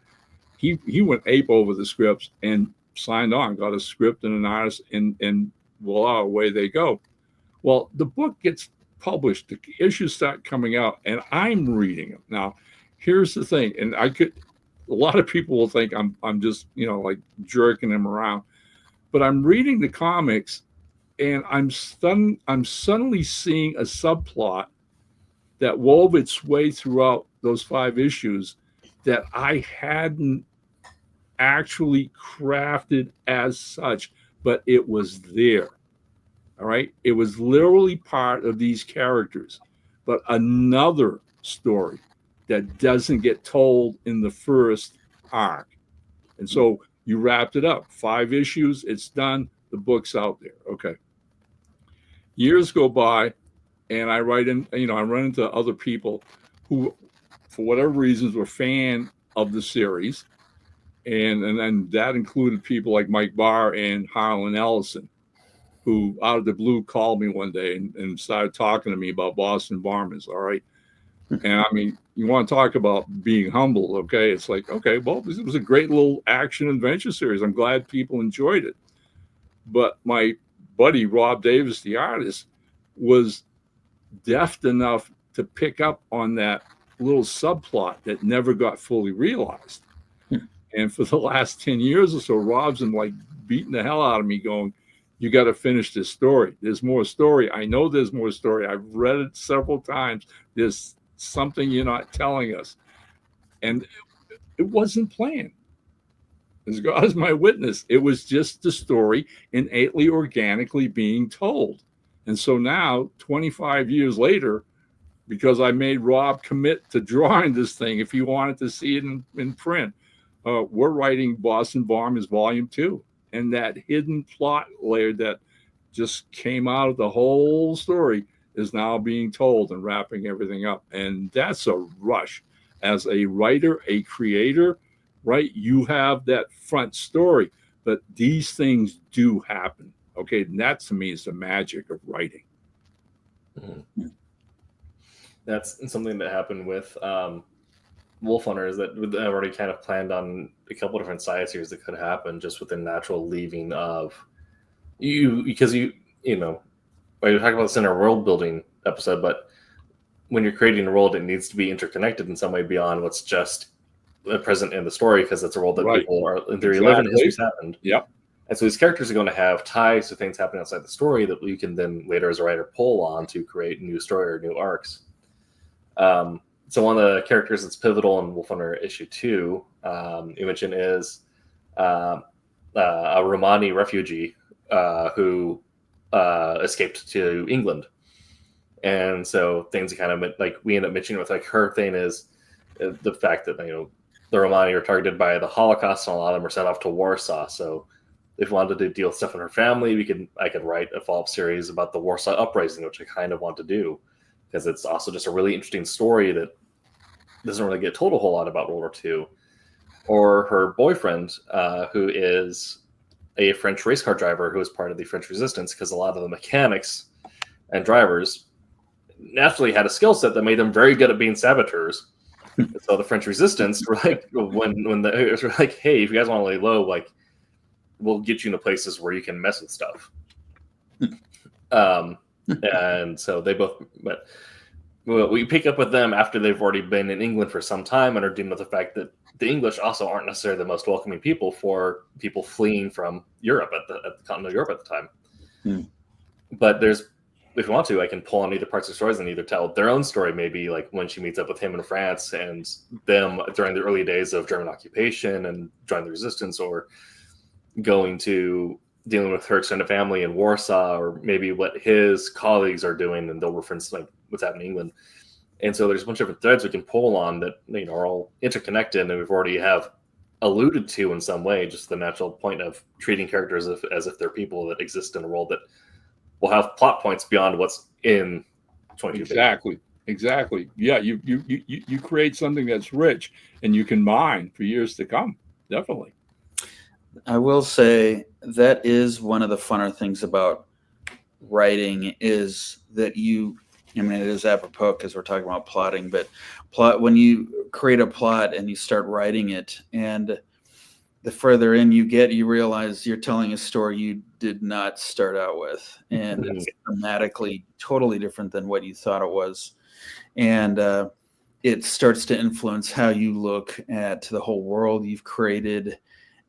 He went ape over the scripts and signed on, got a script and an artist, and voila, away they go. Well, the book gets published, the issues start coming out, and I'm reading them. Now, here's the thing, and a lot of people will think I'm just like jerking them around, but I'm reading the comics, and I'm suddenly seeing a subplot that wove its way throughout those 5 issues that I hadn't actually crafted as such, but it was there. All right. It was literally part of these characters, but another story that doesn't get told in the first arc. And so you wrapped it up. 5 issues, it's done. The book's out there. Okay. Years go by, and I run into other people who, for whatever reasons, were fan of the series. And then that included people like Mike Barr and Harlan Ellison, who out of the blue called me one day and started talking to me about Boston Bombers. All right. And I mean, you want to talk about being humble. Okay. It's like, okay, well, this was a great little action adventure series. I'm glad people enjoyed it. But my buddy, Rob Davis, the artist, was deft enough to pick up on that little subplot that never got fully realized. And for the last 10 years or so, Rob's been like beating the hell out of me going, you got to finish this story. There's more story. I know there's more story. I've read it several times. There's something you're not telling us. And it wasn't planned. As God is my witness, it was just the story innately, organically being told. And so now, 25 years later, because I made Rob commit to drawing this thing, if you wanted to see it in print, we're writing Boston Bombers Volume 2. And that hidden plot layer that just came out of the whole story is now being told and wrapping everything up. And that's a rush. As a writer, a creator, right? You have that front story, but these things do happen. Okay, and that to me is the magic of writing. Mm-hmm. That's something that happened with Wolf Hunters that I've already kind of planned on a couple different side series that could happen just with the natural leaving of you, because we were talking about this in our world building episode, but when you're creating a world, it needs to be interconnected in some way beyond what's just present in the story, because it's a world that people are in theory living. History's happened. Yep. And so these characters are going to have ties to things happening outside the story that you can then later as a writer pull on to create new story or new arcs. so one of the characters that's pivotal in Wolf Hunter issue 2, you mentioned, is a Romani refugee who escaped to England. And so things kind of like we end up mentioning with like her thing is the fact that the Romani are targeted by the Holocaust, and a lot of them are sent off to Warsaw. So if we wanted to deal with stuff in her family, I could write a follow-up series about the Warsaw Uprising, which I kind of want to do, because it's also just a really interesting story that doesn't really get told a whole lot about World War II. Or her boyfriend, who is a French race car driver who was part of the French Resistance, because a lot of the mechanics and drivers naturally had a skill set that made them very good at being saboteurs. So the French Resistance were like, when it was like, hey, if you guys want to lay low, like, we'll get you into places where you can mess with stuff. And so they both, but we pick up with them after they've already been in England for some time and are dealing with the fact that the English also aren't necessarily the most welcoming people for people fleeing from Europe at the continent of Europe at the time. But if you want to, I can pull on either parts of the stories and either tell their own story, maybe like when she meets up with him in France and them during the early days of German occupation and joining the resistance, or going to dealing with her extended family in Warsaw, or maybe what his colleagues are doing, and they'll reference like what's happening in England. And so there's a bunch of different threads we can pull on that are all interconnected, and we've already have alluded to in some way, just the natural point of treating characters as if they're people that exist in a world that will have plot points beyond what's in 22 pages. Exactly. Yeah, you create something that's rich and you can mine for years to come. Definitely. I will say that is one of the funner things about writing, is that it is apropos because we're talking about plotting, but when you create a plot and you start writing it, and the further in you get, you realize you're telling a story you did not start out with, and it's thematically totally different than what you thought it was. And it starts to influence how you look at the whole world you've created,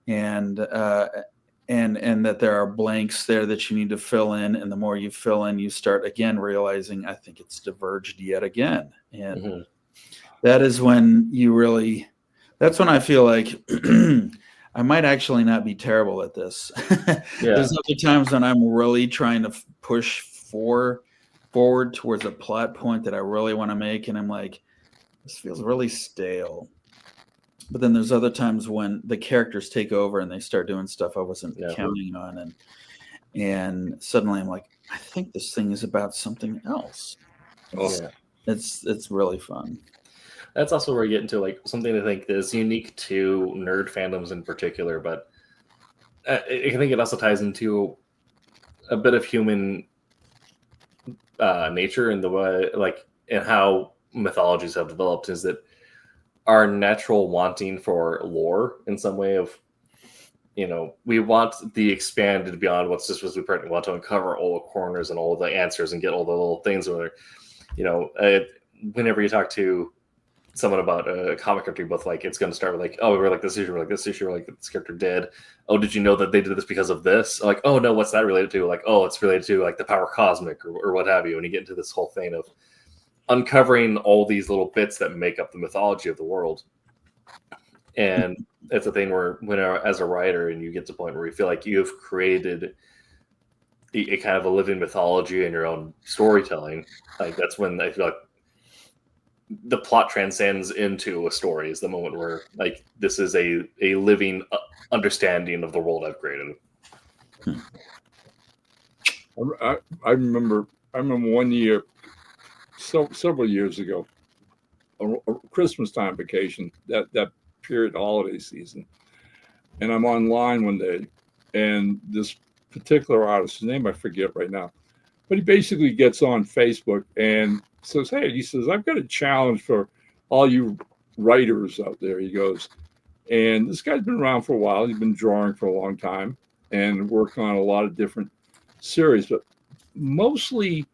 and that there are blanks there that you need to fill in. And the more you fill in, you start again realizing, I think it's diverged yet again. And that is when that's when I feel like I might actually not be terrible at this. There's other times when I'm really trying to push forward towards a plot point that I really want to make, and I'm like, this feels really stale. But then there's other times when the characters take over and they start doing stuff I wasn't counting on, and suddenly I'm like, I think this thing is about something else. It's really fun. That's also where we get into like something I think is unique to nerd fandoms in particular, but I think it also ties into a bit of human nature in the way, like, and how mythologies have developed, is that our natural wanting for lore in some way of, we want the expanded beyond what's just was we want to uncover all the corners and all the answers and get all the little things where, whenever you talk to someone about a comic character, both like it's going to start with like, oh, we were like this issue, we're like this issue, we're like this character did. Oh, did you know that they did this because of this? Like, oh no, what's that related to? Like, oh, it's related to like the power cosmic or what have you. And you get into this whole thing of uncovering all these little bits that make up the mythology of the world. And it's a thing where as a writer, and you get to a point where you feel like you've created a kind of a living mythology in your own storytelling, like that's when I feel like the plot transcends into a story, is the moment where like this is a living understanding of the world I've created. I remember one year, several years ago, a Christmas time vacation, that period holiday season, and I'm online one day, and this particular artist, his name I forget right now, but he basically gets on Facebook and says, hey, he says, I've got a challenge for all you writers out there. He goes, and this guy's been around for a while. He's been drawing for a long time and working on a lot of different series, but mostly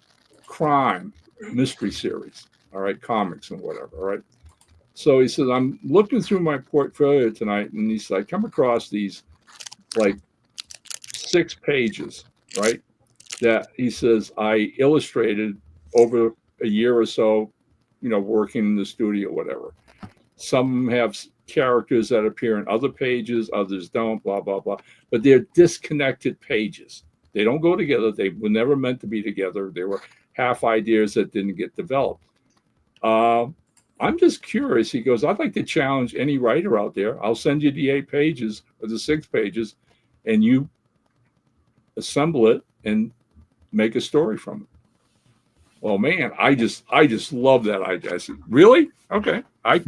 crime, mystery series, all right, comics and whatever, all right. So he says, I'm looking through my portfolio tonight, and he said, I come across these like 6 pages, right, that he says I illustrated over a year or so working in the studio, whatever. Some have characters that appear in other pages, others don't, blah, blah, blah. But they're disconnected pages. They don't go together. They were never meant to be together. They were half ideas that didn't get developed. I'm just curious. He goes, I'd like to challenge any writer out there. I'll send you the 8 pages or the 6 pages, and you assemble it and make a story from it. Well, man, I just love that idea. I said, really? Okay. I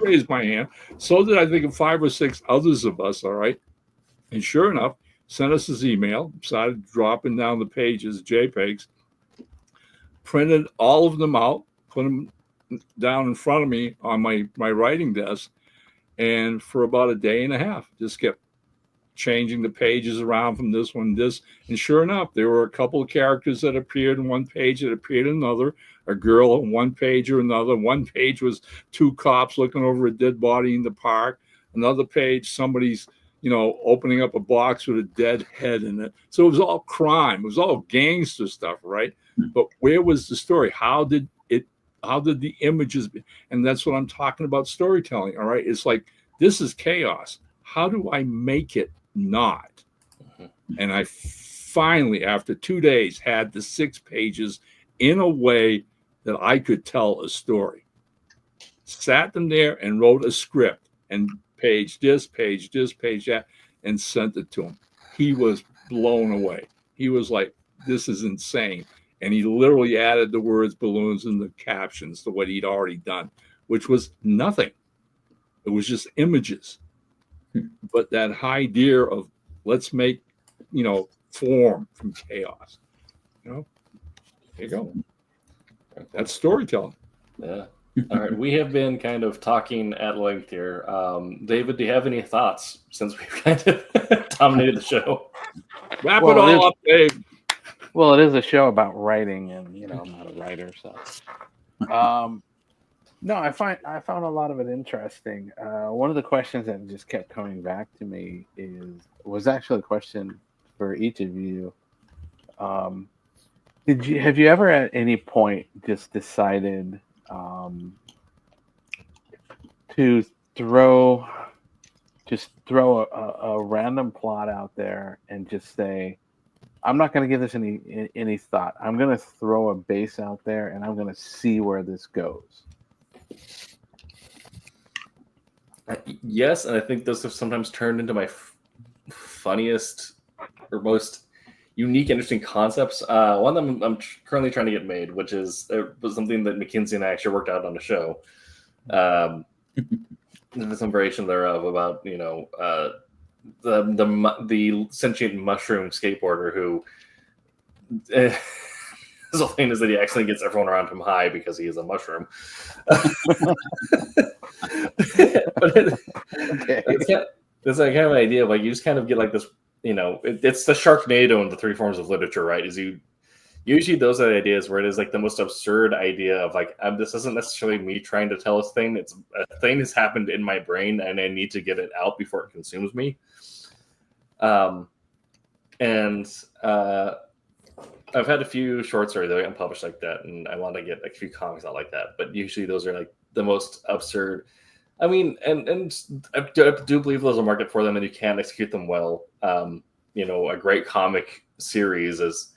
raised my hand. So did I think of 5 or 6 others of us. All right. And sure enough, sent us his email, started dropping down the pages, JPEGs, printed all of them out, put them down in front of me on my writing desk. And for about a day and a half, just kept changing the pages around from this one, this. And sure enough, there were a couple of characters that appeared in one page that appeared in another, a girl on one page or another. One page was 2 cops looking over a dead body in the park. Another page, somebody's, opening up a box with a dead head in it. So it was all crime. It was all gangster stuff, right? But where was the story? How did the images be? And that's what I'm talking about, storytelling. All right. It's like, this is chaos. How do I make it not? And I finally, after 2 days, had the 6 pages in a way that I could tell a story. Sat them there and wrote a script and page this, page that, and sent it to him. He was blown away. He was like, this is insane. And he literally added the words balloons in the captions to what he'd already done, which was nothing. It was just images. But that idea of let's make, form from chaos. There you go. That's storytelling. Yeah. All right. We have been kind of talking at length here. David, do you have any thoughts since we've kind of dominated the show? Wrap it all up, Dave. Well, it is a show about writing, and I'm not a writer, so. No, I found a lot of it interesting. One of the questions that just kept coming back to me was actually a question for each of you. Have you ever at any point just decided to throw a random plot out there and just say, I'm not going to give this any thought. I'm going to throw a base out there and I'm going to see where this goes. Yes, and I think those have sometimes turned into my funniest or most unique, interesting concepts. One of them I'm currently trying to get made, which was something that McKinsey and I actually worked out on the show. There's some variation thereof about the sentient mushroom skateboarder who his whole thing is that he accidentally gets everyone around him high because he is a mushroom. It's like kind of an idea of like you just kind of get like this, it's the Sharknado in the 3 forms of literature, right? Usually those are the ideas where it is like the most absurd idea of like, this isn't necessarily me trying to tell a thing. It's a thing that's happened in my brain and I need to get it out before it consumes me. I've had a few short stories that got published like that, and I want to get like a few comics out like that. But usually those are like the most absurd. I mean, and I do believe there's a market for them, and you can execute them well. A great comic series is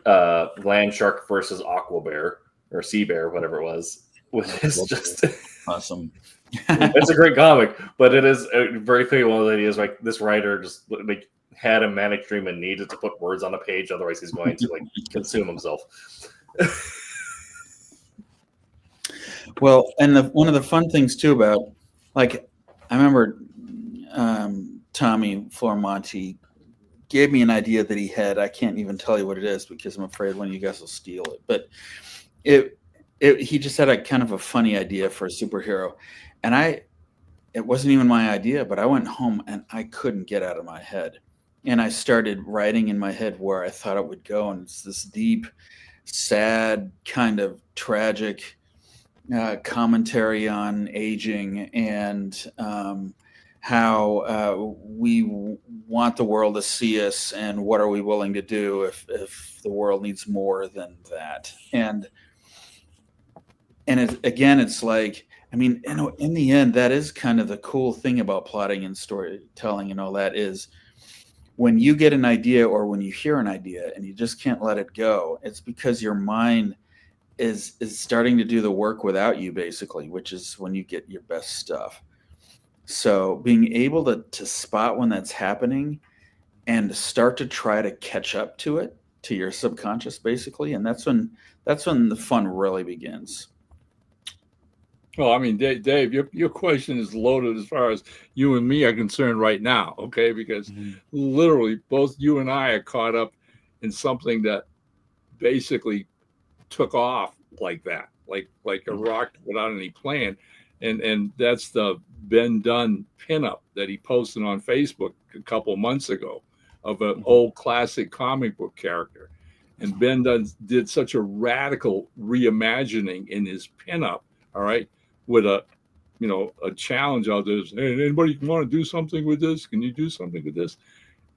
Land Shark versus Aqua Bear or Sea Bear, whatever it was. It's just awesome. It's a great comic, but it is very clear one of the ideas like this writer just like had a manic dream and needed to put words on a page, otherwise he's going to like consume himself. Well, and one of the fun things too about, like, I remember Tommy Flormonti gave me an idea that he had. I can't even tell you what it is because I'm afraid one of you guys will steal it. But he just had a kind of a funny idea for a superhero, and it wasn't even my idea, but I went home and I couldn't get out of my head. And I started writing in my head where I thought it would go. And it's this deep, sad, kind of tragic commentary on aging and how we want the world to see us and what are we willing to do if the world needs more than that. And And it's like, I mean, in the end, that is kind of the cool thing about plotting and storytelling and all that is when you get an idea or when you hear an idea and you just can't let it go, it's because your mind is starting to do the work without you, basically, which is when you get your best stuff. So being able to spot when that's happening and start to try to catch up to it, to your subconscious, basically, and that's when the fun really begins. Well, I mean, Dave, your question is loaded as far as you and me are concerned right now, okay? Because literally both you and I are caught up in something that basically took off like that, like a rock without any plan. And that's the Ben Dunn pinup that he posted on Facebook a couple months ago of an old classic comic book character. And Ben Dunn did such a radical reimagining in his pinup, all right, with a challenge out there. Hey, anybody want to do something with this? Can you do something with this?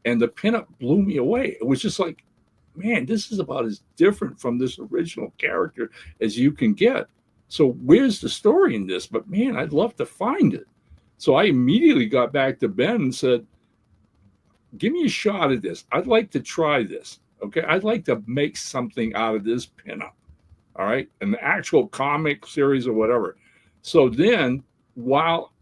And the pinup blew me away. It was just like, man, this is about as different from this original character as you can get. So where's the story in this? But man, I'd love to find it. So I immediately got back to Ben and said, give me a shot at this. I'd like to try this. Okay. I'd like to make something out of this pinup. All right. An actual comic series or whatever. So then while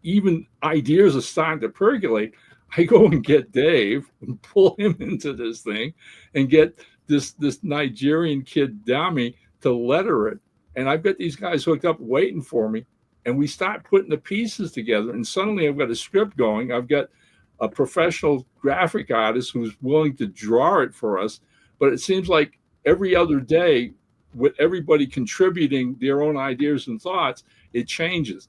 even ideas are starting to percolate, I go and get Dave and pull him into this thing and get this Nigerian kid Dami to letter it. And I've got these guys hooked up waiting for me. And we start putting the pieces together. And suddenly I've got a script going. I've got a professional graphic artist who's willing to draw it for us. But it seems like every other day, with everybody contributing their own ideas and thoughts, it changes.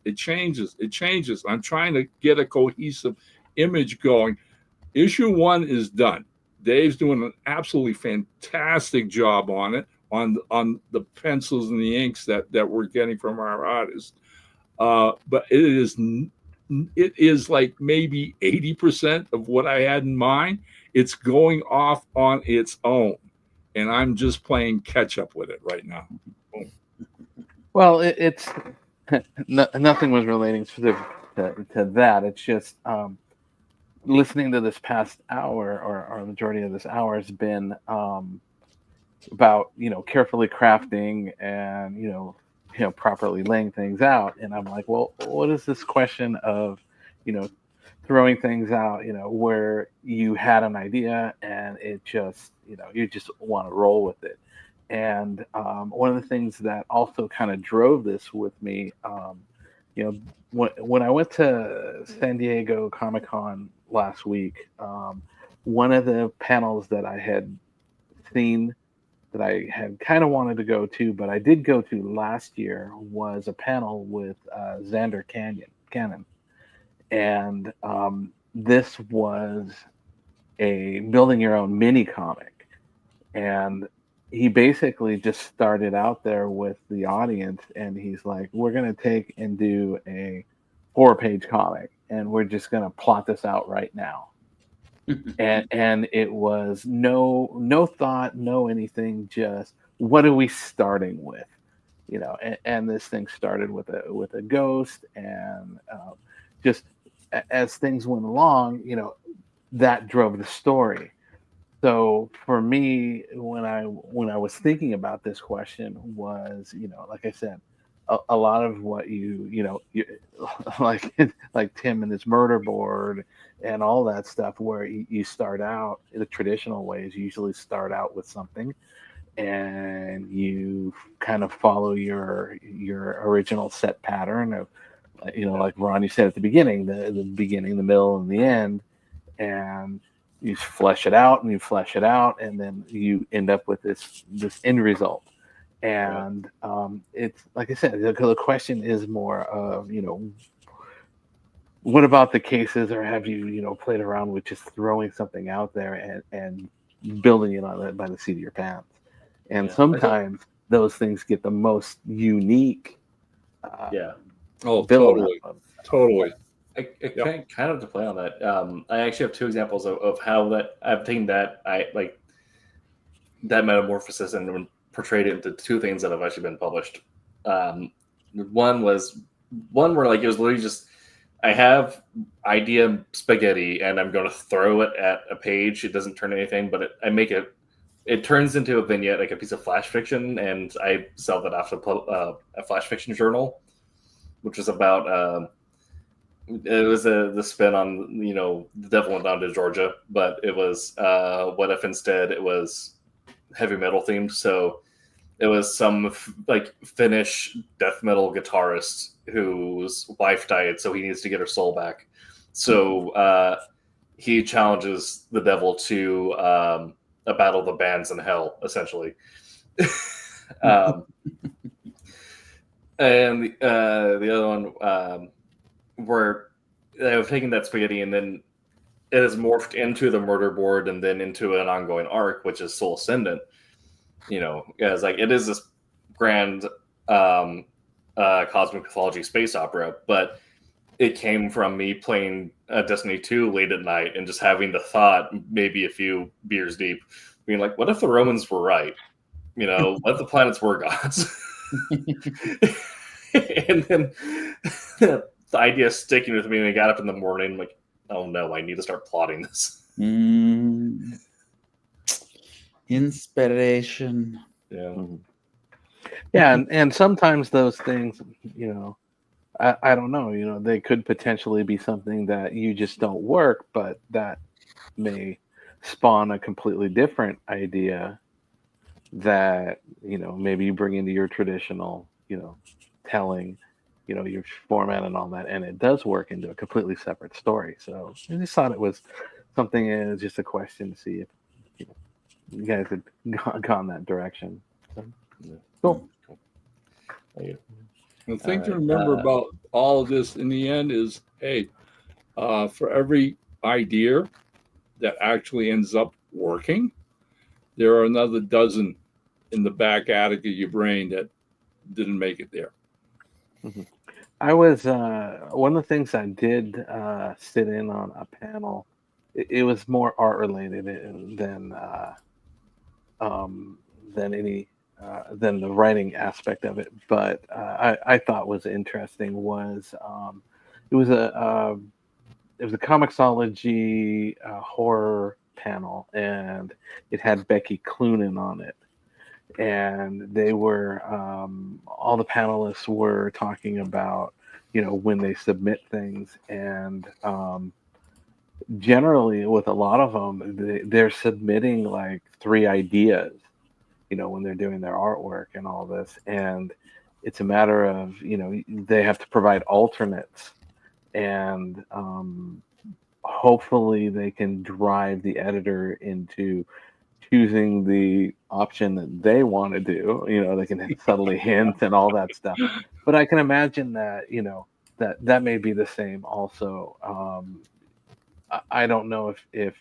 I'm trying to get a cohesive image going. Issue 1 is done. Dave's doing an absolutely fantastic job on it, on the pencils and the inks that we're getting from our artists. But it is like maybe 80% of what I had in mind. It's going off on its own, and I'm just playing catch up with it right now. Well, it's nothing was relating specific to that. It's just listening to this past hour, or a majority of this hour, has been about carefully crafting and properly laying things out. And I'm like, well, what is this question of throwing things out where you had an idea and it just you just want to roll with it. And one of the things that also kind of drove this with me, when I went to San Diego Comic-Con last week, one of the panels that I had seen that I had kind of wanted to go to, but I did go to last year, was a panel with Xander Cannon. And this was a building your own mini comic. And he basically just started out there with the audience, and he's like, we're going to take and do a 4-page comic, and we're just going to plot this out right now. and it was no thought, no anything, just what are we starting with? And this thing started with a ghost, and just as things went along, that drove the story. So for me, when I was thinking about this question was, like I said, a lot of what you like Tim and his murder board and all that stuff, where you start out in the traditional ways, you usually start out with something and you kind of follow your original set pattern of, like Ron, you said at the beginning, the beginning, the middle, and the end, and you flesh it out and then you end up with this end result. And it's like I said, the question is more of, what about the cases, or have you played around with just throwing something out there and building it on it by the seat of your pants? And sometimes those things get the most unique. Totally. Kind of to play on that. I actually have 2 examples of how that I've taken that that metamorphosis and portrayed it into 2 things that have actually been published. One where like it was literally just I have idea spaghetti and I'm going to throw it at a page. It doesn't turn anything, but it turns into a vignette, like a piece of flash fiction, and I sell that off to a flash fiction journal, which was about it was the spin on the devil went down to Georgia, but it was what if instead it was heavy metal themed. So it was some like Finnish death metal guitarist whose wife died, so he needs to get her soul back. So he challenges the devil to a battle of the bands in hell, essentially. And the other one where I've taken that spaghetti and then it has morphed into the murder board and then into an ongoing arc, which is Soul Ascendant. As like it is this grand cosmic mythology space opera, but it came from me playing Destiny 2 late at night and just having the thought, maybe a few beers deep, being like, what if the Romans were right? What if the planets were gods? And then the idea sticking with me, and I got up in the morning like, oh no, I need to start plotting this. Inspiration. Yeah. Yeah, and sometimes those things, I don't know, they could potentially be something that you just don't work, but that may spawn a completely different idea that, maybe you bring into your traditional, telling, your format and all that, and it does work into a completely separate story. So I just thought it was something, just a question to see if you guys had gone that direction. So, cool. The thing to remember about all of this in the end is, hey, for every idea that actually ends up working, there are another dozen in the back attic of your brain that didn't make it there. Mm-hmm. I was one of the things I did sit in on a panel. It was more art related than the writing aspect of it. But I thought was interesting was it was a comicsology horror panel, and it had Becky Cloonan on it. And they were all the panelists were talking about when they submit things, and generally with a lot of them they're submitting like 3 ideas when they're doing their artwork and all this, and it's a matter of they have to provide alternates, and hopefully they can drive the editor into choosing the option that they want to do. They can subtly hint and all that stuff. But I can imagine that, that may be the same also. I don't know if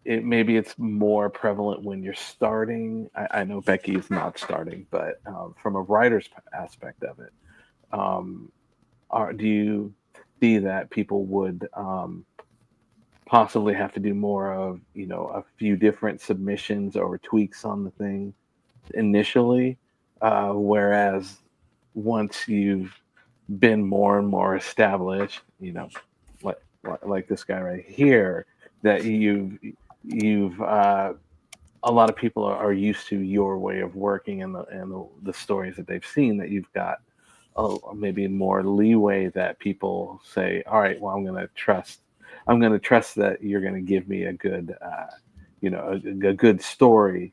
maybe it's more prevalent when you're starting. I know Becky is not starting, but from a writer's aspect of it, do you see that people would possibly have to do more of a few different submissions or tweaks on the thing initially, whereas once you've been more and more established, like this guy right here, that you've a lot of people are used to your way of working and the stories that they've seen, that you've got maybe more leeway that people say, all right, well, I'm going to trust that you're going to give me a good, a good story,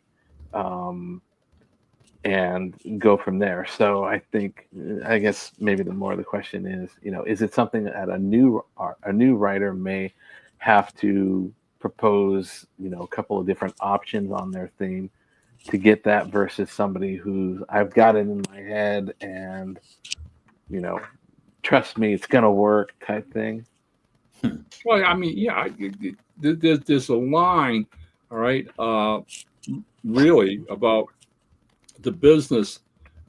and go from there. So I guess maybe the more the question is it something that a new writer may have to propose, a couple of different options on their theme to get that, versus somebody who's, I've got it in my head and, trust me, it's going to work type thing? Well, I mean, yeah, there's a line, all right, really about the business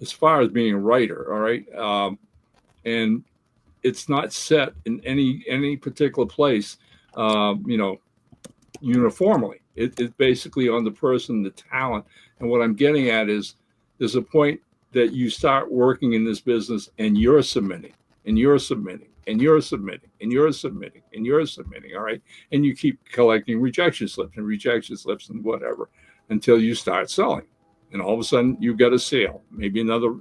as far as being a writer, all right, and it's not set in any particular place, uniformly. It's basically on the person, the talent, and what I'm getting at is there's a point that you start working in this business and you're submitting and you're submitting and you're submitting and you're submitting and you're submitting. All right. And you keep collecting rejection slips and whatever until you start selling. And all of a sudden you get a sale, maybe another,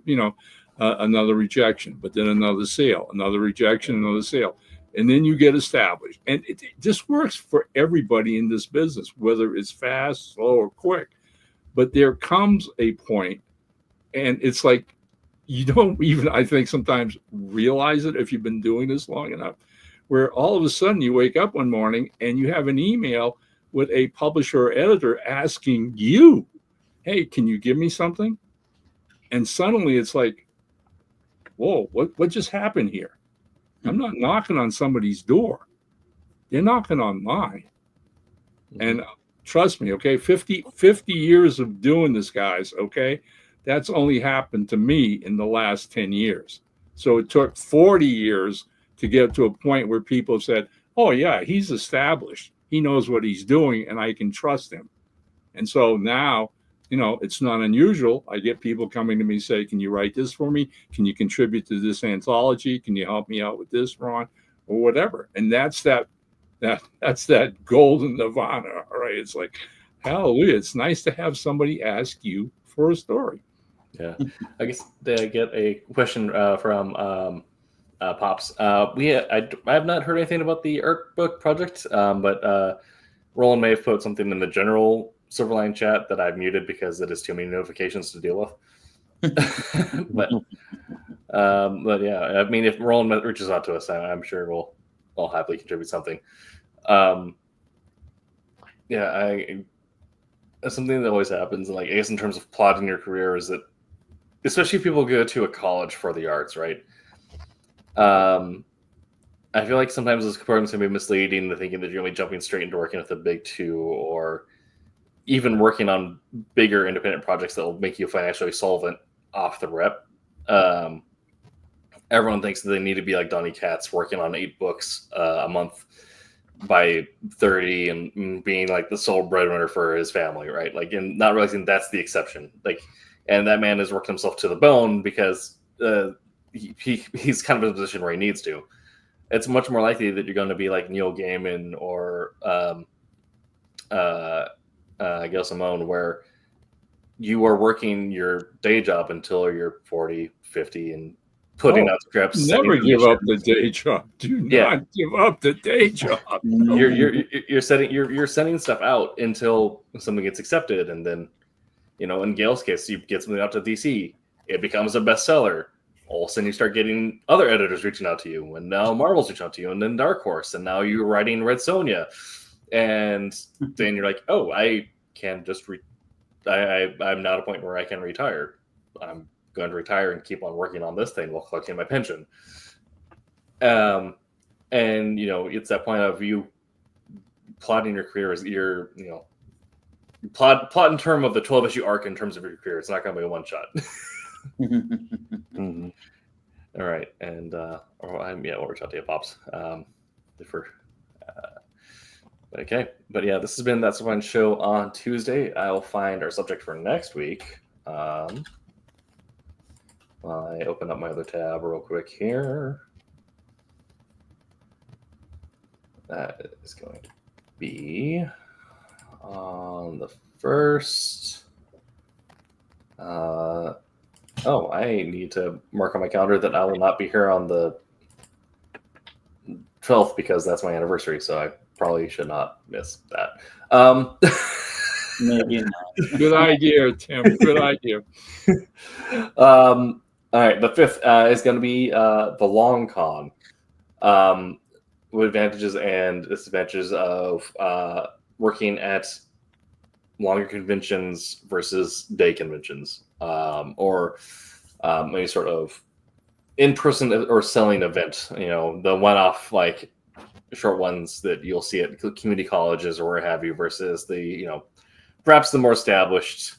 another rejection, but then another sale, another rejection, another sale. And then you get established. And this works for everybody in this business, whether it's fast, slow, or quick. But there comes a point, and it's like you don't even, I think, sometimes realize it if you've been doing this long enough, where all of a sudden you wake up one morning and you have an email with a publisher or editor asking you, hey, can you give me something? And suddenly it's like, whoa, what just happened here? I'm not knocking on somebody's door. They're knocking on mine. And trust me, okay, 50 years of doing this, guys, okay? That's only happened to me in the last 10 years. So it took 40 years to get to a point where people said, oh, yeah, he's established. He knows what he's doing, and I can trust him. And so now, it's not unusual. I get people coming to me and say, can you write this for me? Can you contribute to this anthology? Can you help me out with this, Ron? Or whatever. And that's that golden nirvana. All right. It's like, hallelujah. It's nice to have somebody ask you for a story. Yeah. I guess I get a question from Pops. I have not heard anything about the Arc book project, but Roland may have put something in the general Silverline chat that I've muted because it is too many notifications to deal with. but yeah, I mean, if Roland reaches out to us, I'm sure we'll happily contribute something. Something that always happens, like I guess in terms of plotting your career, is that especially if people go to a college for the arts, right? I feel like sometimes this program can be misleading to thinking that you're only jumping straight into working with the big two, or even working on bigger independent projects that will make you financially solvent off the rep. Everyone thinks that they need to be like Donny Katz, working on 8 books a month by 30 and being like the sole breadwinner for his family, right? Like, and not realizing that's the exception. Like, and that man has worked himself to the bone because he's kind of in a position where he needs to. It's much more likely that you're going to be like Neil Gaiman or Gail Simone, where you are working your day job until you're 40, 50 and putting out scripts. Never give up the day job. Do not give up the day job. You're sending stuff out until something gets accepted, and then, in Gail's case, you get something out to DC, it becomes a bestseller. All of a sudden, you start getting other editors reaching out to you, and now Marvel's reaching out to you, and then Dark Horse, and now you're writing Red Sonja, and then you're like, oh, I can just I'm not at a point where I can retire. I'm going to retire and keep on working on this thing while collecting my pension. And it's that point of you plotting your career as your, plot in terms of the 12-issue arc in terms of your career. It's not going to be a one shot. Mm-hmm. All right, and we'll reach out to you, Pops. Okay, but yeah, this has been That's a Fun Show on Tuesday. I'll find our subject for next week. I open up my other tab real quick here. That is going to be on the 1st. I need to mark on my calendar that I will not be here on the 12th because that's my anniversary, so I probably should not miss that. Maybe not. Good idea, Tim. Good idea. All right, the 5th is going to be the long con, with advantages and disadvantages of working at longer conventions versus day conventions, or any sort of in-person or selling event. The one-off like short ones that you'll see at community colleges or where have you, versus the perhaps the more established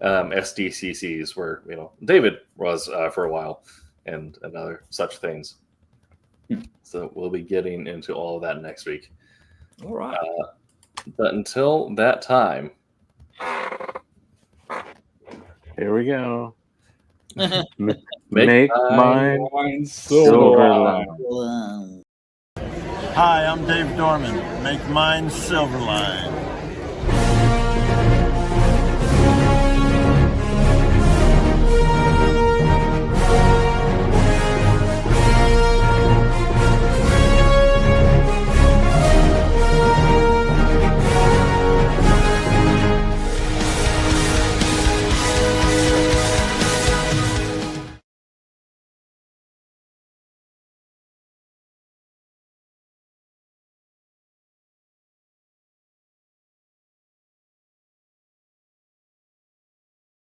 SDCCs where David was for a while, and other such things. So we'll be getting into all of that next week. All right. But until that time, Here we go. Make Make mine Silverline. Hi, I'm Dave Dorman. Make mine Silverline.